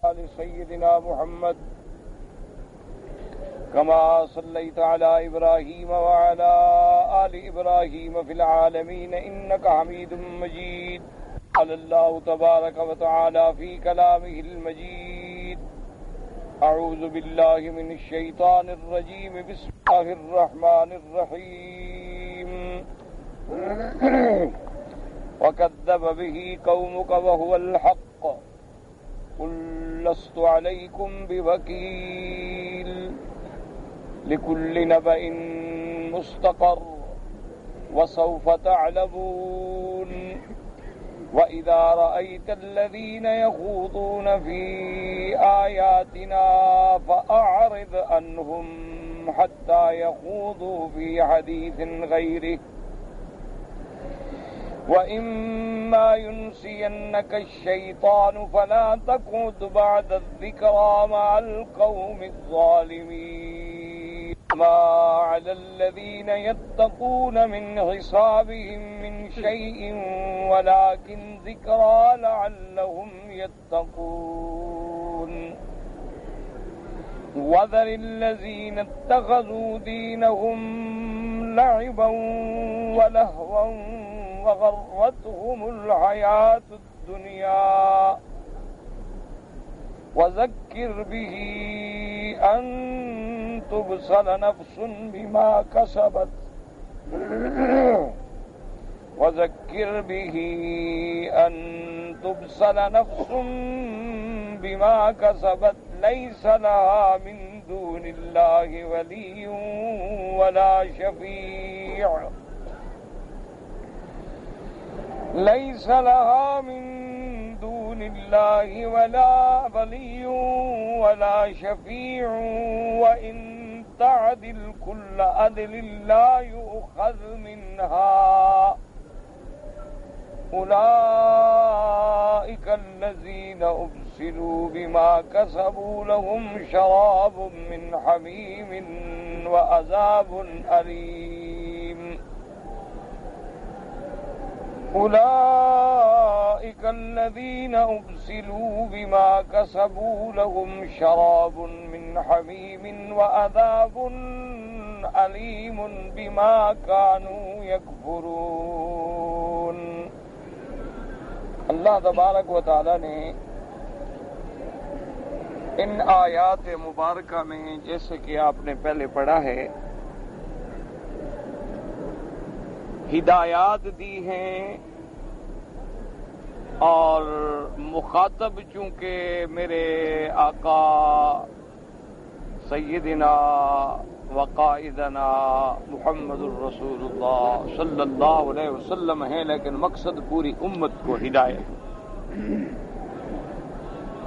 آل سيدنا محمد كما صليت على إبراهيم وعلى آل إبراهيم في العالمين إنك حميد مجيد. قال الله تبارك وتعالى في كلامه المجيد: أعوذ بالله من الشيطان الرجيم. بسم الله الرحمن الرحيم. وكذب به قومك وهو الحق قل لست عليكم بوكيل لكل نبأ مستقر وسوف تعلمون. وإذا رأيت الذين يخوضون في آياتنا فأعرض عنهم حتى يخوضوا في حديث غيره وإما ينسينك الشيطان فلا تقعد بعد الذكرى مع القوم الظالمين. ما على الذين يتقون من حسابهم من شيء ولكن ذكرى لعلهم يتقون. وذر الذين اتخذوا دينهم لعبا ولهوا وغرتهم الحياة الدنيا وذكر به أن تبصل نفس بما كسبت وذكر به أن تبصل نفس بما كسبت ليس لها من دون الله ولي ولا شفيع ليس لها من دون الله ولا ولي ولا شفيع وإن تعدل كل عدل لا يؤخذ منها. أولئك الذين أبسلوا بما كسبوا لهم شراب من حميم وعذاب أليم. أولئك الذين أبسلوا بما كسبوا لهم شراب من حميم وعذاب أليم بما كانوا يكفرون. اللہ تبارک و تعالی نے ان آیات مبارکہ میں جیسے کہ آپ نے پہلے پڑھا ہے ہدایات دی ہیں، اور مخاطب چونکہ میرے آقا سیدنا وقائدنا محمد الرسول اللہ صلی اللہ علیہ وسلم ہیں، لیکن مقصد پوری امت کو ہدایت.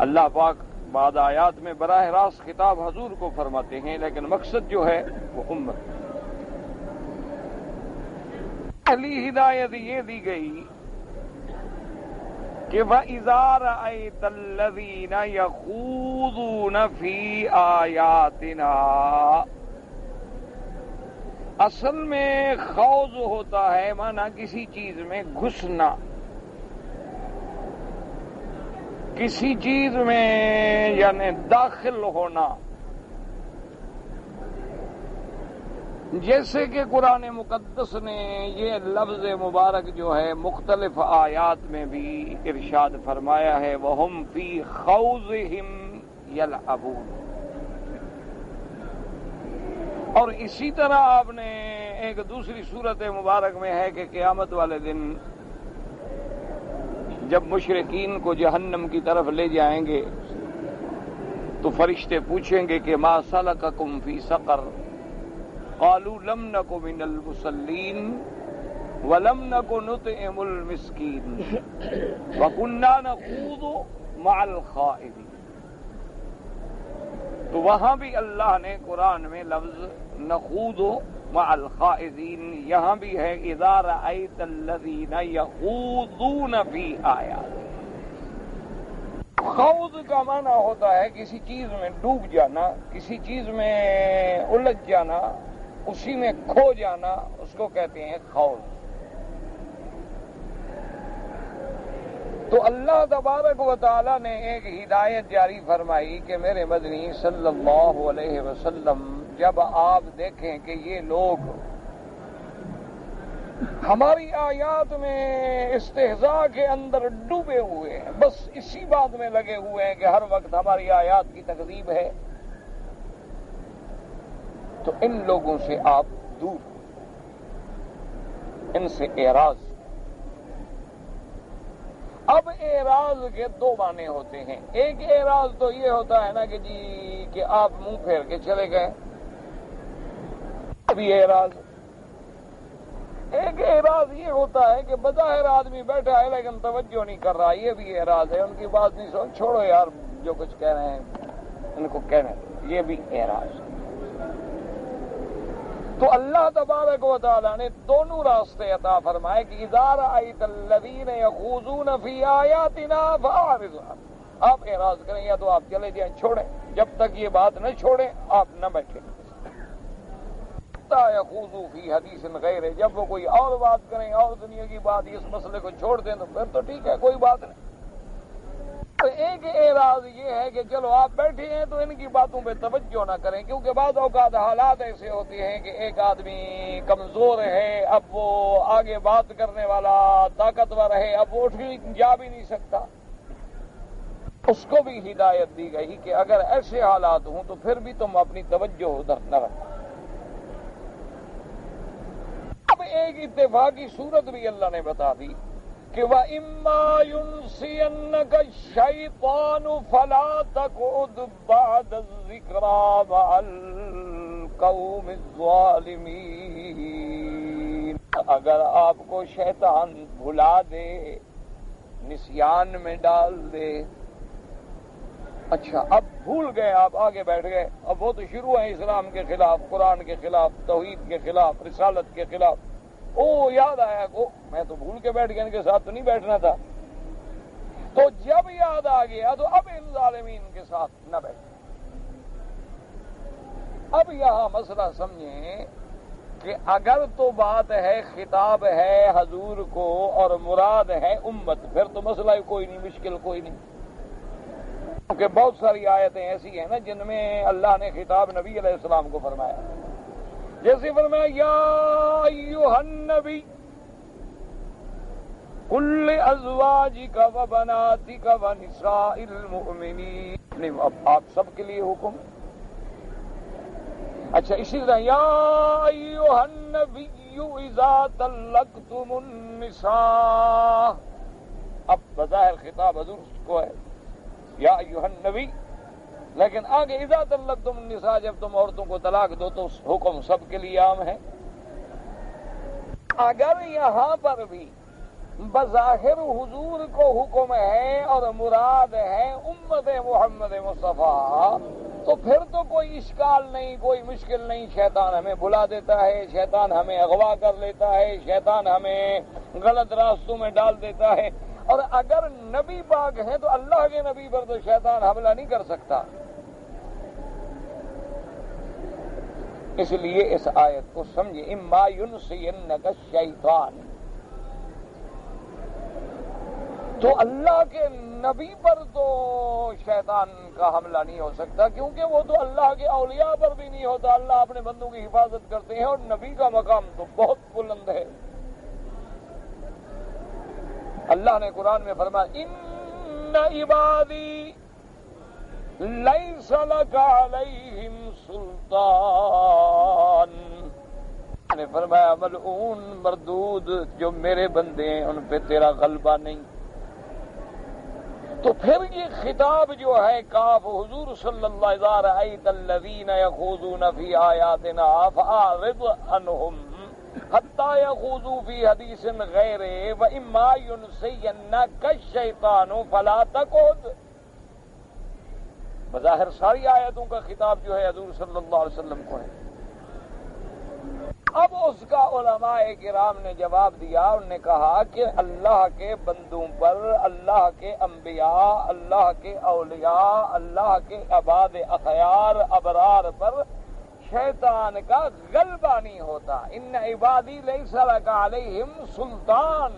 اللہ پاک بعد آیات میں براہ راست خطاب حضور کو فرماتے ہیں، لیکن مقصد جو ہے وہ امت. پہلی ہدایت یہ دی گئی کہ وَإِذَا رَأَيْتَ الَّذِينَ يَخُوضُونَ فِي آيَاتِنَا، اصل میں خوض ہوتا ہے مانا کسی چیز میں گھسنا، کسی چیز میں یعنی داخل ہونا. جیسے کہ قرآن مقدس نے یہ لفظ مبارک جو ہے مختلف آیات میں بھی ارشاد فرمایا ہے وَهُمْ فِي خَوْضِهِمْ يَلْعَبُونَ. اور اسی طرح آپ نے ایک دوسری صورت مبارک میں ہے کہ قیامت والے دن جب مشرکین کو جہنم کی طرف لے جائیں گے تو فرشتے پوچھیں گے کہ ما سلککم فی سقر قالوا لم نک من المصلین ولم نک نطعم المسکین وکنا نخوض مع الخائضین. تو وہاں بھی اللہ نے قرآن میں لفظ نخوض مع الخائضین، یہاں بھی ہے اذا رأیت الذین یخوضون فی آیات. خوض کا معنی ہوتا ہے کسی چیز میں ڈوب جانا، کسی چیز میں الجھ جانا، اسی میں کھو جانا، اس کو کہتے ہیں خوض. تو اللہ تبارک و تعالی نے ایک ہدایت جاری فرمائی کہ میرے مدنی صلی اللہ علیہ وسلم جب آپ دیکھیں کہ یہ لوگ ہماری آیات میں استہزاء کے اندر ڈوبے ہوئے ہیں، بس اسی بات میں لگے ہوئے ہیں کہ ہر وقت ہماری آیات کی تکذیب ہے، تو ان لوگوں سے آپ دور، ان سے اعراض۔ اب اعراض کے دو معنی ہوتے ہیں، ایک اعراض تو یہ ہوتا ہے نا کہ جی کہ آپ منہ پھیر کے چلے گئے، ابھی اعراض۔ ایک اعراض یہ ہوتا ہے کہ بظاہر آدمی بیٹھا ہے لیکن توجہ نہیں کر رہا، یہ بھی اعراض ہے، ان کی بات نہیں سن، چھوڑو یار جو کچھ کہہ رہے ہیں ان کو کہنے، یہ بھی اعراض۔ تو اللہ تبارک و تعالیٰ نے دونوں راستے عطا فرمائے کہ اذا رأیت الذین یخوضون فی آیاتنا فاعرض عنہم، آپ اعراض کریں یا تو آپ چلے جائیں، چھوڑیں، جب تک یہ بات نہ چھوڑیں آپ نہ بیٹھیں۔ یخوضوا فی حدیث غیرہ، جب وہ کوئی اور بات کریں اور دنیا کی بات، اس مسئلے کو چھوڑ دیں تو پھر تو ٹھیک ہے، کوئی بات نہیں۔ ایک اعراض یہ ہے کہ چلو آپ بیٹھے ہیں تو ان کی باتوں پہ توجہ نہ کریں، کیونکہ بعض اوقات حالات ایسے ہوتے ہیں کہ ایک آدمی کمزور ہے، اب وہ آگے بات کرنے والا طاقتور ہے، اب وہ اٹھ جا بھی نہیں سکتا، اس کو بھی ہدایت دی گئی کہ اگر ایسے حالات ہوں تو پھر بھی تم اپنی توجہ ادھر نہ رکھو۔ اب ایک اتفاقی صورت بھی اللہ نے بتا دی کہ وَإِمَّا يُنْسِيَنَّكَ الشَّيْطَانُ فَلَا تَقْعُدْ بَعْدَ الذِّكْرَىٰ مَعَ الْقَوْمِ الظَّالِمِينَ، اگر آپ کو شیطان بھلا دے، نسیان میں ڈال دے، اچھا اب بھول گئے، آپ آگے بیٹھ گئے، اب وہ تو شروع ہیں اسلام کے خلاف، قرآن کے خلاف، توحید کے خلاف، رسالت کے خلاف، یاد آیا کو میں تو بھول کے بیٹھ گیا، ان کے ساتھ تو نہیں بیٹھنا تھا، تو جب یاد آ گیا تو اب ان ظالمین کے ساتھ نہ بیٹھے۔ اب یہاں مسئلہ سمجھیں کہ اگر تو بات ہے، خطاب ہے حضور کو اور مراد ہے امت، پھر تو مسئلہ کوئی نہیں، مشکل کوئی نہیں، کیونکہ بہت ساری آیتیں ایسی ہیں نا جن میں اللہ نے خطاب نبی علیہ السلام کو فرمایا، جیسے فرمایا یا ایھا النبی قل لازواجک وبناتک ونساء المؤمنین، اب آپ سب کے لیے حکم۔ اچھا اسی طرح یا ایھا النبی اذا طلقتم النساء، اب بظاہر خطاب حضور کو ہے یا ایھا النبی، لیکن آگے اذا طلقتم النساء، جب تم عورتوں کو طلاق دو تو حکم سب کے لیے عام ہے۔ اگر یہاں پر بھی بظاہر حضور کو حکم ہے اور مراد ہے امت محمد مصطفیٰ، تو پھر تو کوئی اشکال نہیں، کوئی مشکل نہیں، شیطان ہمیں بلا دیتا ہے، شیطان ہمیں اغوا کر لیتا ہے، شیطان ہمیں غلط راستوں میں ڈال دیتا ہے، اور اگر نبی پاک ہیں تو اللہ کے نبی پر تو شیطان حملہ نہیں کر سکتا۔ اس لیے اس آیت کو سمجھے، اما ینسینک الشیطان، تو اللہ کے نبی پر تو شیطان کا حملہ نہیں ہو سکتا، کیونکہ وہ تو اللہ کے اولیاء پر بھی نہیں ہوتا، اللہ اپنے بندوں کی حفاظت کرتے ہیں، اور نبی کا مقام تو بہت بلند ہے۔ اللہ نے قرآن میں فرمایا ان عبادی لیس لک علیہم سلطان، نے فرمایا ملعون مردود جو میرے بندے ہیں ان پہ تیرا غلبہ نہیں۔ تو پھر یہ خطاب جو ہے کاف حضور صلی اللہ علیہ وسلم، رأیت الذین یخوضون فی آیاتنا فاعرض عنہم حتی یخوضوا فی حدیث غیرہ واما ینسینک الشیطان فلا تقعد۔ بظاہر ساری آیتوں کا خطاب جو ہے حضور صلی اللہ علیہ وسلم کو ہے۔ اب اس کا علماء کرام نے جواب دیا، انہوں نے کہا کہ اللہ کے بندوں پر، اللہ کے انبیاء، اللہ کے اولیاء، اللہ کے عباد اخیار ابرار پر شیطان کا غلبہ نہیں ہوتا۔ ان عبادی لیس لک علیہم سلطان،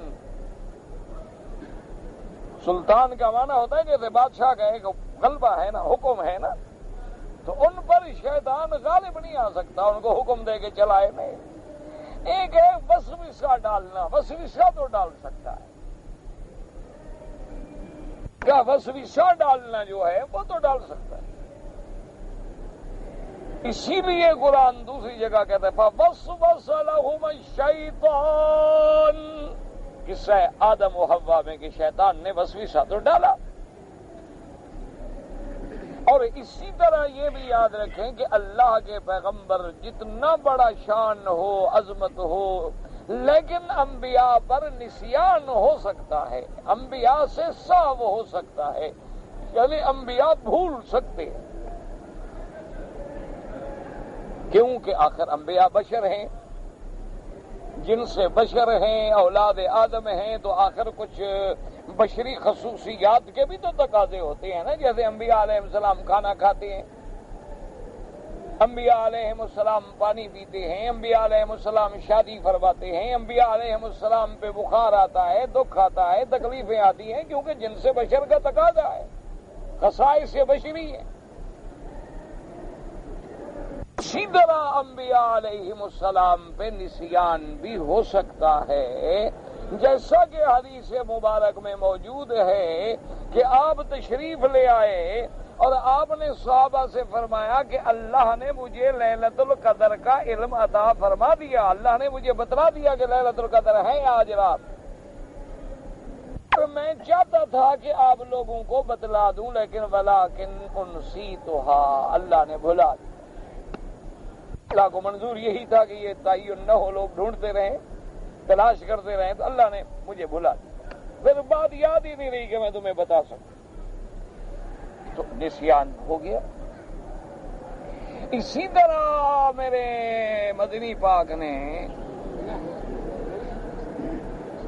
سلطان کا معنی ہوتا ہے جیسے بادشاہ کا ایک غلبہ ہے نا، حکم ہے نا، تو ان پر شیطان غالب نہیں آ سکتا، ان کو حکم دے کے چلائے نہیں۔ ایک ہے وسوسہ ڈالنا، وسوسہ تو ڈال سکتا ہے، کیا وسوسہ ڈالنا جو ہے وہ تو ڈال سکتا ہے۔ اسی لیے قرآن دوسری جگہ کہتا ہے فَوَسْوَسَ لَهُمَا الشَّيْطَانُ، قصہ آدم و حوا میں کہ شیطان نے وسوسہ تو ڈالا۔ اور اسی طرح یہ بھی یاد رکھیں کہ اللہ کے پیغمبر جتنا بڑا شان ہو، عظمت ہو، لیکن انبیاء پر نسیان ہو سکتا ہے، انبیاء سے سہو ہو سکتا ہے، یعنی انبیاء بھول سکتے ہیں، کیونکہ آخر انبیاء بشر ہیں، جن سے بشر ہیں، اولاد آدم ہیں، تو آخر کچھ بشری خصوصیات کے بھی تو تقاضے ہوتے ہیں نا، جیسے انبیاء علیہ السلام کھانا کھاتے ہیں، انبیاء علیہ السلام پانی پیتے ہیں، انبیاء علیہ السلام شادی فرماتے ہیں، انبیاء علیہ السلام پہ بخار آتا ہے، دکھ آتا ہے، تکلیفیں آتی ہیں، کیونکہ جن سے بشر کا تقاضا ہے، خصائص بشری ہے۔ اسی طرح انبیاء علیہ السلام پہ نسیان بھی ہو سکتا ہے، جیسا کہ حدیث مبارک میں موجود ہے کہ آپ تشریف لے آئے اور آپ نے صحابہ سے فرمایا کہ اللہ نے مجھے لیلۃ القدر کا علم عطا فرما دیا، اللہ نے مجھے بتلا دیا کہ لیلۃ القدر ہے آج رات، اور میں چاہتا تھا کہ آپ لوگوں کو بتلا دوں، لیکن ولیکن انسیتھا، اللہ نے بھلا دیا۔ اللہ کو منظور یہی تھا کہ یہ تعین نہ ہو، لوگ ڈھونڈتے رہیں، تلاش کرتے رہیں، تو اللہ نے مجھے بھلا دیا، پھر بات یاد ہی نہیں رہی کہ میں تمہیں بتا سکوں، تو نسیان ہو گیا۔ اسی طرح میرے مدنی پاک نے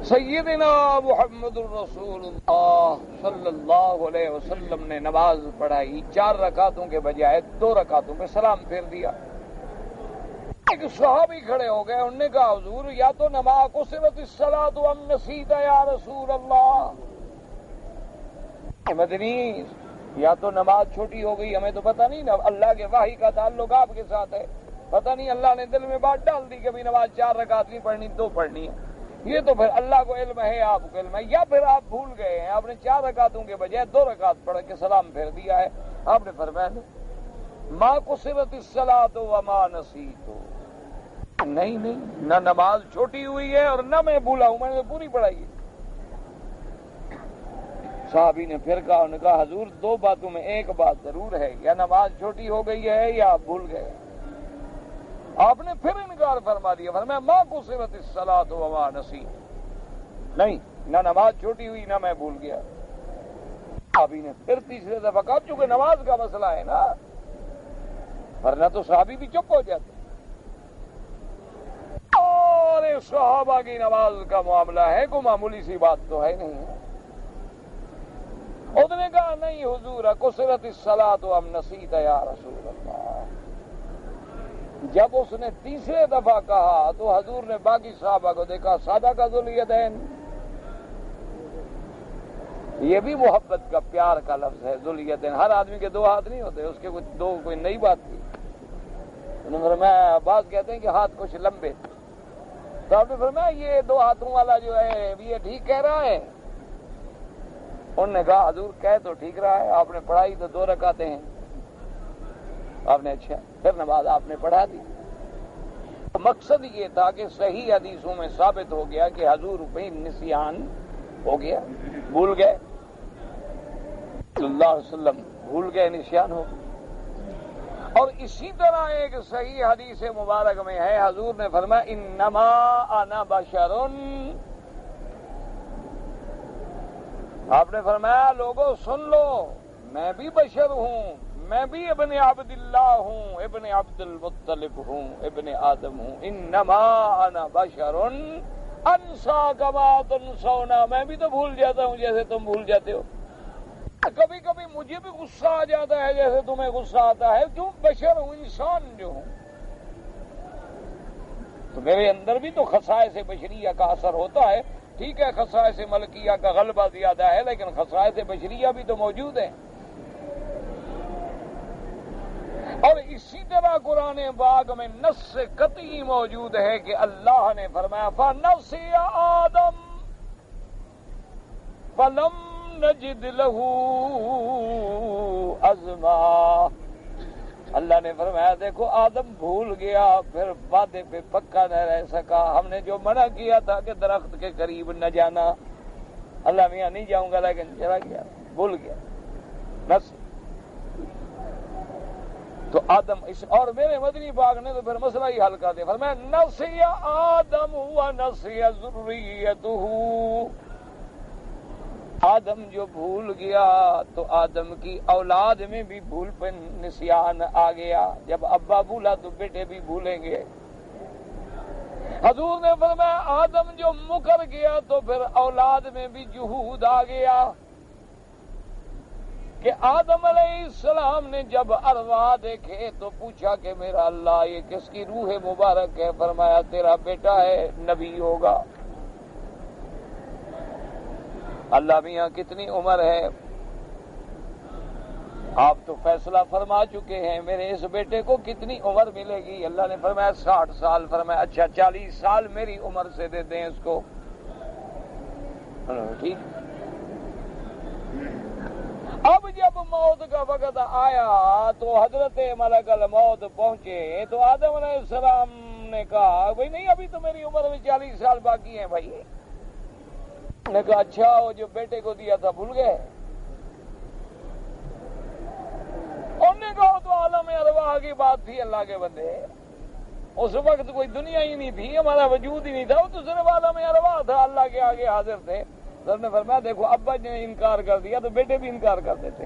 سیدنا محمد الرسول اللہ صلی اللہ علیہ وسلم نے نماز پڑھائی، 4 رکعتوں کے بجائے 2 رکعتوں پہ سلام پھیر دیا۔ ایک صحابی کھڑے ہو گئے، انہوں نے کہا حضور یا تو نماز قصرت الصلاۃ ام نسیت یا رسول اللہ، مدنی یا تو نماز چھوٹی ہو گئی، ہمیں تو پتہ نہیں نا، اللہ کے وحی کا تعلق آپ کے ساتھ ہے، پتہ نہیں اللہ نے دل میں بات ڈال دی کہ بھی نماز 4 رکعت نہیں پڑھنی 2 پڑھنی ہے، یہ تو پھر اللہ کو علم ہے، آپ کو علم ہے، یا پھر آپ بھول گئے ہیں، آپ نے 4 رکعتوں کے بجائے 2 رکعت پڑھ کے سلام پھیر دیا ہے۔ آپ نے فرمایا ما قصرت الصلاۃ وما نسیت، نہیں نہ نماز چھوٹی ہوئی ہے اور نہ میں بھولا ہوں، میں نے پوری پڑھائی ہے۔ صحابی نے پھر کہا، انہوں نے کہا حضور 2 باتوں میں ایک بات ضرور ہے، یا نماز چھوٹی ہو گئی ہے یا آپ بھول گئے۔ آپ نے پھر انکار فرما دیا، فرمایا ما قصرت الصلاۃ وما نسیت، نہیں نہ نماز چھوٹی ہوئی نہ میں بھول گیا۔ صحابی نے پھر تیسرے دفعہ کہا، چونکہ نماز کا مسئلہ ہے نا، ورنہ تو صحابی بھی چپ ہو جاتے، اور صحابہ کی نماز کا معاملہ ہے، کوئی معمولی سی بات تو ہے نہیں۔ اس نے کہا نہیں حضور قصرت الصلاۃ ام نسیت یا رسول اللہ۔ جب اس نے تیسرے دفعہ کہا تو حضور نے باقی صحابہ کو دیکھا، سادہ کا ذوالیدین، یہ بھی محبت کا پیار کا لفظ ہے، ذوالیدین، ہر آدمی کے 2 ہاتھ نہیں ہوتے، اس کے کچھ 2 کوئی نئی بات تھی۔ انہوں نے فرمایا، بعض کہتے ہیں کہ ہاتھ کچھ لمبے، تو آپ نے فرمایا یہ 2 ہاتھوں والا جو ہے یہ ٹھیک کہہ رہا ہے؟ انہوں نے کہا حضور کہہ تو ٹھیک رہا ہے، آپ نے پڑھائی تو 2 رکعتیں ہیں۔ آپ نے اچھا، پھر نماز آپ نے پڑھا دی۔ مقصد یہ تھا کہ صحیح حدیثوں میں ثابت ہو گیا کہ حضور پہ نسیان ہو گیا، بھول گئے، صلی اللہ علیہ وسلم بھول گئے، نسیان ہو گیا۔ اور اسی طرح ایک صحیح حدیث مبارک میں ہے، حضور نے فرمایا انما انا بشر، آپ نے فرمایا لوگوں سن لو، میں بھی بشر ہوں، میں بھی ابن عبد اللہ ہوں، ابن عبد المطلب ہوں، ابن آدم ہوں، انما انا بشر انسا کما تنسون، میں بھی تو بھول جاتا ہوں جیسے تم بھول جاتے ہو، کبھی کبھی مجھے بھی غصہ آ جاتا ہے جیسے تمہیں غصہ آتا ہے، کیوں بشر ہوں، انسان جو ہوں، تو میرے اندر بھی تو خصائص بشریہ کا اثر ہوتا ہے، ٹھیک ہے خصائص ملکیہ کا غلبہ زیادہ ہے، لیکن خصائص بشریہ بھی تو موجود ہیں۔ اور اسی طرح قرآن پاک میں نص قطعی موجود ہے کہ اللہ نے فرمایا فَنَسِيَ آدَمَ فَلَمْ نَجِدْ لَهُ عَزْمًا۔ اللہ نے فرمایا دیکھو آدم بھول گیا، پھر وعدے پہ پکا نہ رہ سکا۔ ہم نے جو منع کیا تھا کہ درخت کے قریب نہ جانا، اللہ میاں نہیں جاؤں گا، لیکن چلا گیا، بھول گیا بس۔ تو آدم اور میرے مدنی پاک نے تو پھر مسئلہ ہی حل کر دیا، فرمایا نسی آدم ونسی ذریتہ۔ آدم جو بھول گیا تو آدم کی اولاد میں بھی بھول پہ نسیان آ گیا۔ جب ابا بھولا تو بیٹے بھی بھولیں گے۔ حضور نے فرمایا آدم جو مکر گیا تو پھر اولاد میں بھی جہود آ گیا، کہ آدم علیہ السلام نے جب ارواح دیکھے تو پوچھا کہ میرا اللہ یہ کس کی روح مبارک ہے؟ فرمایا تیرا بیٹا ہے، نبی ہوگا۔ اللہ میاں کتنی عمر ہے؟ آپ تو فیصلہ فرما چکے ہیں، میرے اس بیٹے کو کتنی عمر ملے گی؟ اللہ نے فرمایا 60 سال۔ فرمایا اچھا 40 سال میری عمر سے دے دیں اس کو، ٹھیک۔ اب جب موت کا وقت آیا تو حضرت ملک الموت پہنچے تو آدم علیہ السلام نے کہا بھائی نہیں، ابھی تو میری عمر میں 40 سال باقی ہیں بھائی۔ نے کہا اچھا وہ جو بیٹے کو دیا تھا بھول گئے؟ انہوں نے کہا تو عالم ارواح کی بات تھی اللہ کے بندے، اس وقت کوئی دنیا ہی نہیں تھی، ہمارا وجود ہی نہیں تھا، وہ تو صرف عالم ارواح تھا، اللہ کے آگے حاضر تھے۔ سر نے فرمایا دیکھو ابا نے انکار کر دیا تو بیٹے بھی انکار کر دیتے،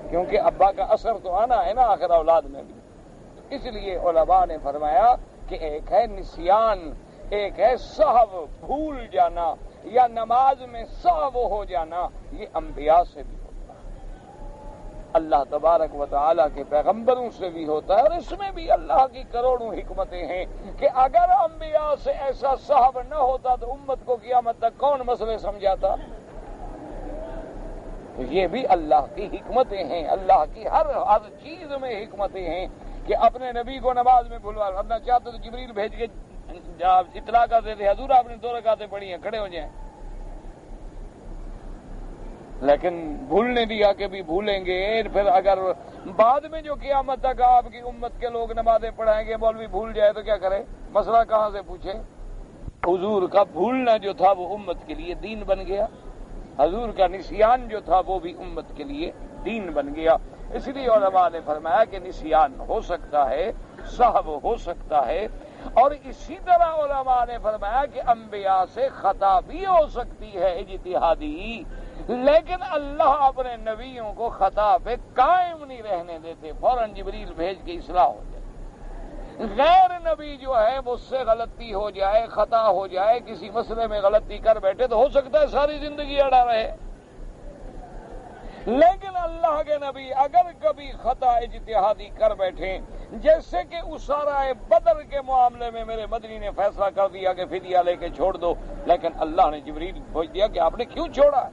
کیونکہ ابا کا اثر تو آنا ہے نا آخر اولاد میں بھی۔ اس لیے علماء نے فرمایا کہ ایک ہے نسیان، ایک ہے سہو، بھول جانا یا نماز میں سہو ہو جانا، یہ انبیاء سے بھی ہوتا ہے، اللہ تبارک و تعالیٰ کے پیغمبروں سے بھی ہوتا ہے۔ اور اس میں بھی اللہ کی کروڑوں حکمتیں ہیں کہ اگر انبیاء سے ایسا سہو نہ ہوتا تو امت کو قیامت تک کون مسئلے سمجھاتا؟ تو یہ بھی اللہ کی حکمتیں ہیں، اللہ کی ہر چیز میں حکمتیں ہیں کہ اپنے نبی کو نماز میں بھلوا اپنا چاہتے تو جبریل بھیج کے اطلاع کر دیتے حضور آپ نے 2 رکعتیں پڑھی ہیں، کھڑے ہو جائیں، لیکن بھولنے دیا کہ بھی بھولیں گے۔ پھر اگر بعد میں جو قیامت تک آپ کی امت کے لوگ نمازیں پڑھائیں گے مولوی بھول جائے تو کیا کرے؟ مسئلہ کہاں سے پوچھے؟ حضور کا بھولنا جو تھا وہ امت کے لیے دین بن گیا، حضور کا نسیان جو تھا وہ بھی امت کے لیے دین بن گیا۔ اس لیے علماء نے فرمایا کہ نسیان ہو سکتا ہے، سہو ہو سکتا ہے، اور اسی طرح علماء نے فرمایا کہ انبیاء سے خطا بھی ہو سکتی ہے اجتہادی، لیکن اللہ اپنے نبیوں کو خطا پہ قائم نہیں رہنے دیتے، فوراً جبریل بھیج کے اصلاح ہو جائے۔ غیر نبی جو ہے مجھ سے غلطی ہو جائے، خطا ہو جائے، کسی مسئلے میں غلطی کر بیٹھے تو ہو سکتا ہے ساری زندگی اڑا رہے، لیکن اللہ کے نبی اگر کبھی خطا اجتہادی کر بیٹھیں، جیسے کہ اسارہ بدر کے معاملے میں میرے مدنی نے فیصلہ کر دیا کہ فدیہ لے کے چھوڑ دو، لیکن اللہ نے جبریل بھیج دیا کہ آپ نے کیوں چھوڑا؟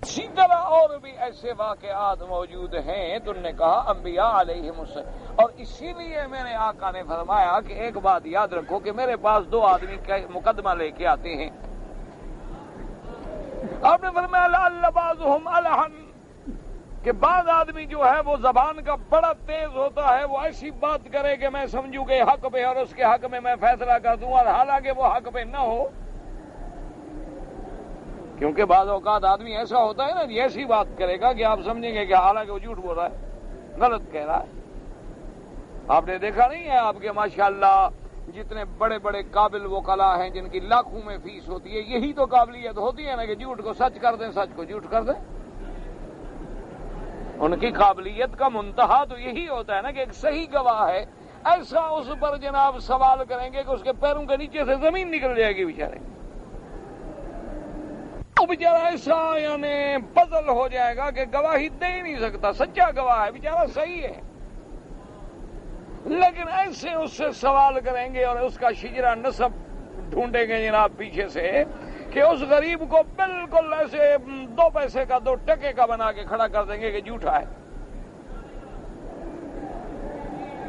اسی طرح اور بھی ایسے واقعات موجود ہیں۔ تو انہوں نے کہا انبیاء علیہم السلام، اور اسی لیے میرے آقا نے فرمایا کہ ایک بات یاد رکھو کہ میرے پاس 2 آدمی مقدمہ لے کے آتے ہیں، آپ نے فرمایا لعل بعضهم الحن، کہ بعض آدمی جو ہے وہ زبان کا بڑا تیز ہوتا ہے، وہ ایسی بات کرے کہ میں سمجھوں کہ حق پہ اور اس کے حق میں میں فیصلہ کر دوں، اور حالانکہ وہ حق پہ نہ ہو، کیونکہ بعض اوقات آدمی ایسا ہوتا ہے نا جی ایسی بات کرے گا کہ آپ سمجھیں گے کہ حالانکہ وہ جھوٹ بول رہا ہے، غلط کہہ رہا ہے۔ آپ نے دیکھا نہیں ہے آپ کے ماشاءاللہ جتنے بڑے بڑے قابل وکلاء ہیں جن کی لاکھوں میں فیس ہوتی ہے، یہی تو قابلیت ہوتی ہے نا کہ جھوٹ کو سچ کر دیں، سچ کو جھوٹ کر دیں۔ ان کی قابلیت کا منتہا تو یہی ہوتا ہے نا کہ ایک صحیح گواہ ہے، ایسا اس پر جناب سوال کریں گے کہ اس کے پیروں کے نیچے سے زمین نکل جائے گی بیچارے، وہ بیچارہ ایسا یعنی پزل ہو جائے گا کہ گواہی دے ہی نہیں سکتا، سچا گواہ ہے بیچارہ، صحیح ہے، لیکن ایسے اس سے سوال کریں گے اور اس کا شجرہ نسب ڈھونڈیں گے جناب پیچھے سے کہ اس غریب کو بالکل ایسے 2 پیسے کا 2 ٹکے کا بنا کے کھڑا کر دیں گے کہ جھوٹا ہے۔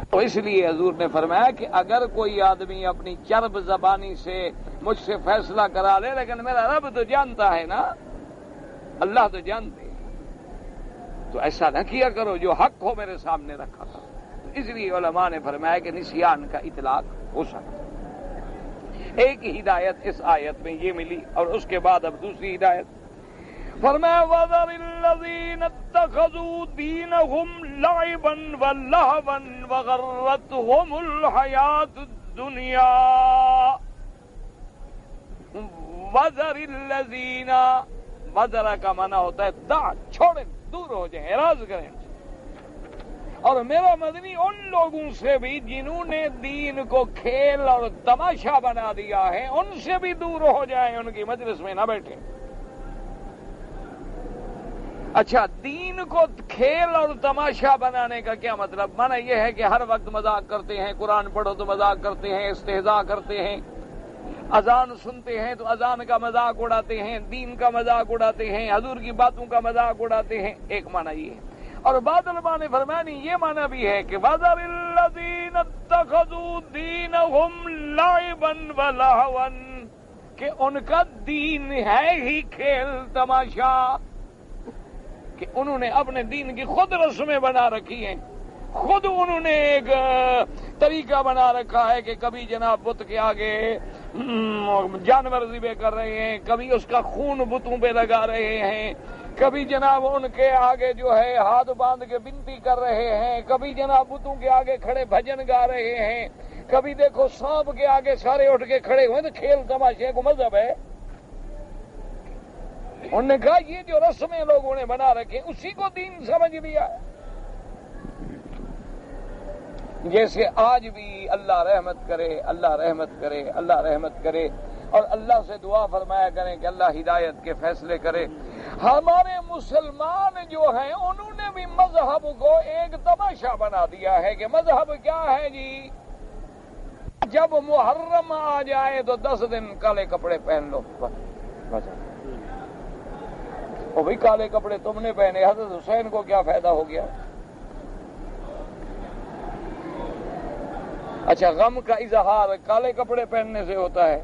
تو اس لیے حضور نے فرمایا کہ اگر کوئی آدمی اپنی چرب زبانی سے مجھ سے فیصلہ کرا لے، لیکن میرا رب تو جانتا ہے نا، اللہ تو جانتے ہیں، تو ایسا نہ کیا کرو، جو حق ہو میرے سامنے رکھا تھا۔ اس لیے علماء نے فرمایا کہ نسیان کا اطلاق ہو سکتا۔ ایک ہدایت اس آیت میں یہ ملی، اور اس کے بعد اب دوسری ہدایت فرمایا وَذَرِ الَّذِينَ اتَّخَذُوا دِينَهُمْ لَعِبًا وَلَهْوًا وَغَرَّتْهُمُ الْحَيَاةُ الدُّنْيَا وَذَرِ الَّذِينَ، وَذَرَ کا معنی ہوتا ہے دع، چھوڑیں، دور ہو جائیں، اعراض کریں۔ اور میرا مدنی ان لوگوں سے بھی جنہوں نے دین کو کھیل اور تماشا بنا دیا ہے، ان سے بھی دور ہو جائیں، ان کی مجلس میں نہ بیٹھیں۔ اچھا، دین کو کھیل اور تماشا بنانے کا کیا مطلب؟ معنی یہ ہے کہ ہر وقت مذاق کرتے ہیں، قرآن پڑھو تو مذاق کرتے ہیں، استہزاء کرتے ہیں، اذان سنتے ہیں تو اذان کا مذاق اڑاتے ہیں، دین کا مذاق اڑاتے ہیں، حضور کی باتوں کا مذاق اڑاتے ہیں۔ ایک معنی یہ ہے، اور بعض علماء نے فرمایا نہیں، یہ معنی بھی ہے کہ وَذَرِ الَّذِينَ اتَّخَذُوا دِينَهُمْ لَعِبًا وَلَهْوًا، کہ ان کا دین ہے ہی کھیل تماشا، کہ انہوں نے اپنے دین کی خود رسمیں بنا رکھی ہیں، خود انہوں نے ایک طریقہ بنا رکھا ہے کہ کبھی جناب بت کے آگے جانور ذبح کر رہے ہیں، کبھی اس کا خون بتوں پہ لگا رہے ہیں، کبھی جناب ان کے آگے جو ہے ہاتھ باندھ کے بنتی کر رہے ہیں، کبھی جناب بتوں کے آگے کھڑے بھجن گا رہے ہیں، کبھی دیکھو سانپ کے آگے سارے اٹھ کے کھڑے ہوئے۔ تو کھیل تماشے کو مذہب ہے؟ انہوں نے کہا یہ جو رسمیں لوگوں نے بنا رکھے اسی کو دین سمجھ لیا۔ جیسے آج بھی اللہ رحمت کرے، اللہ رحمت کرے، اللہ رحمت کرے، اور اللہ سے دعا فرمایا کریں کہ اللہ ہدایت کے فیصلے کرے۔ ہمارے مسلمان جو ہیں انہوں نے بھی مذہب کو ایک تماشا بنا دیا ہے کہ مذہب کیا ہے جی، جب محرم آ جائے تو 10 دن کالے کپڑے پہن لو، بس۔ او بھائی کالے کپڑے تم نے پہنے، حضرت حسین کو کیا فائدہ ہو گیا؟ اچھا، غم کا اظہار کالے کپڑے پہننے سے ہوتا ہے،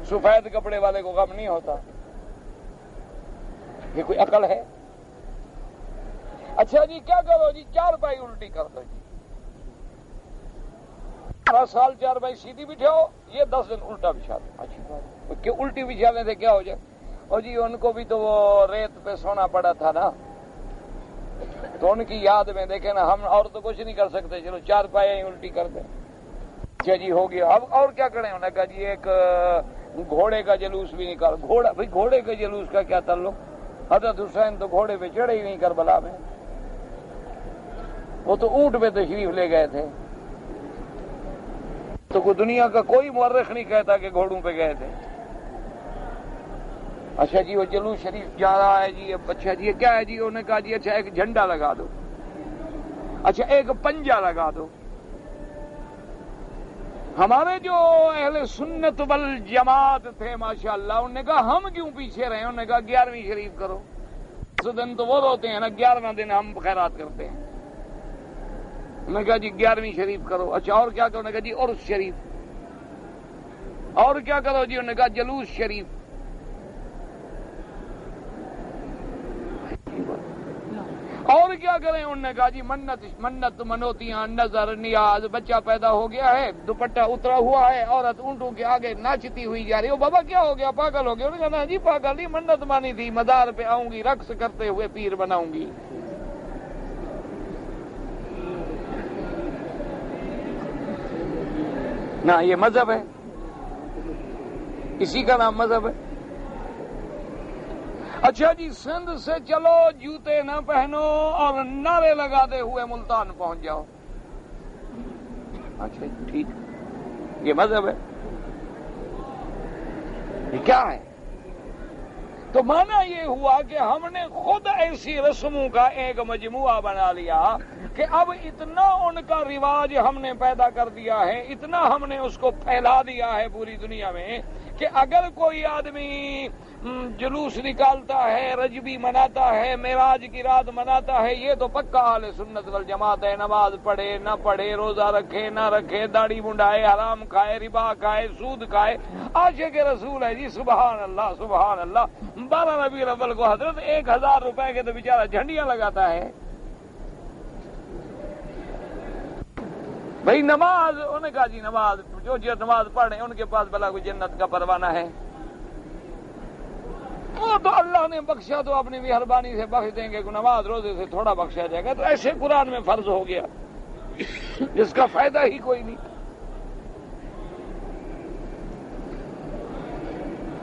سفید کپڑے والے کو غم نہیں ہوتا؟ یہ کوئی عقل ہے؟ اچھا جی کیا کرو جی، 4 پائی الٹی کر دو جی، 18 سال 4 پائی سیدھی بچھاؤ، یہ 10 دن الٹا بچھا دو۔ اچھی بات، کہ الٹی بچھانے سے کیا ہو جائے؟ اور جی ان کو بھی تو وہ ریت پہ سونا پڑا تھا نا، تو ان کی یاد میں دیکھیں نا، ہم اور تو کچھ نہیں کر سکتے، چلو 4 پائے الٹی کر دیں۔ اچھا جی ہو گیا، اب اور کیا کریں؟ انہوں نے کہا جی ایک گھوڑے کا جلوس بھی نکال۔ گھوڑا، بھائی گھوڑے کے جلوس کا کیا تعلق؟ حضرت حسین تو گھوڑے پہ چڑھے ہی نہیں کربلا میں، وہ تو اونٹ پہ تشریف لے گئے تھے، تو کوئی دنیا کا کوئی مورخ نہیں کہتا کہ گھوڑوں پہ گئے تھے۔ اچھا جی وہ جلوس شریف جا رہا ہے جی، اچھا جی کیا ہے جی؟ انہوں نے کہا جی اچھا ایک جھنڈا لگا دو، اچھا ایک پنجا لگا دو۔ ہمارے جو اہل سنت والجماعت تھے ماشاءاللہ، انہوں نے کہا ہم کیوں پیچھے رہے؟ انہوں نے کہا 11ویں شریف کرو۔ 10 دن تو وہ روتے ہیں نا، 11واں دن ہم خیرات کرتے ہیں۔ انہوں نے کہا جی 11ویں شریف کرو۔ اچھا اور کیا کرو؟ انہوں نے کہا جی عرس شریف۔ اور کیا کرو جی؟ انہوں نے کہا جلوس شریف۔ اور کیا کریں؟ انہوں نے کہا جی منت منوتیاں، نظر، نیاز، بچہ پیدا ہو گیا ہے، دوپٹہ اترا ہوا ہے، عورت اونٹوں کے آگے ناچتی ہوئی جا رہی ہے۔ بابا کیا ہو گیا؟ پاگل ہو گیا؟ انہوں نے کہا جی پاگل نہیں، منت مانی تھی، مزار پہ آؤں گی، رقص کرتے ہوئے پیر بناؤں گی۔ نہ یہ مذہب ہے، اسی کا نام مذہب ہے۔ اچھا جی سندھ سے چلو جوتے نہ پہنو اور نعرے لگاتے ہوئے ملتان پہنچ جاؤ۔ اچھا ٹھیک، یہ مذہب ہے؟ یہ کیا ہے؟ تو مانا یہ ہوا کہ ہم نے خود ایسی رسموں کا ایک مجموعہ بنا لیا کہ اب اتنا ان کا رواج ہم نے پیدا کر دیا ہے، اتنا ہم نے اس کو پھیلا دیا ہے پوری دنیا میں کہ اگر کوئی آدمی جلوس نکالتا ہے، رجبی مناتا ہے، معراج کی رات مناتا ہے، یہ تو پکا اہل سنت والجماعت ہے، نماز پڑھے نہ پڑھے، روزہ رکھے نہ رکھے، داڑھی منڈائے، حرام کھائے، ربا کھائے، سود کھائے، عاشق رسول ہے جی، سبحان اللہ سبحان اللہ۔ 12 ربیع الاول کو حضرت 1000 روپے کے تو بیچارہ جھنڈیاں لگاتا ہے۔ بھائی نماز، انہوں نے کہا جی نماز، جو نماز پڑھ رہے ہیں ان کے پاس بلا کوئی جنت کا پروانہ ہے، وہ تو اللہ نے بخشا تو اپنی مہربانی سے بخش دیں گے، نماز روزے سے تھوڑا بخشا جائے گا، تو ایسے قرآن میں فرض ہو گیا جس کا فائدہ ہی کوئی نہیں۔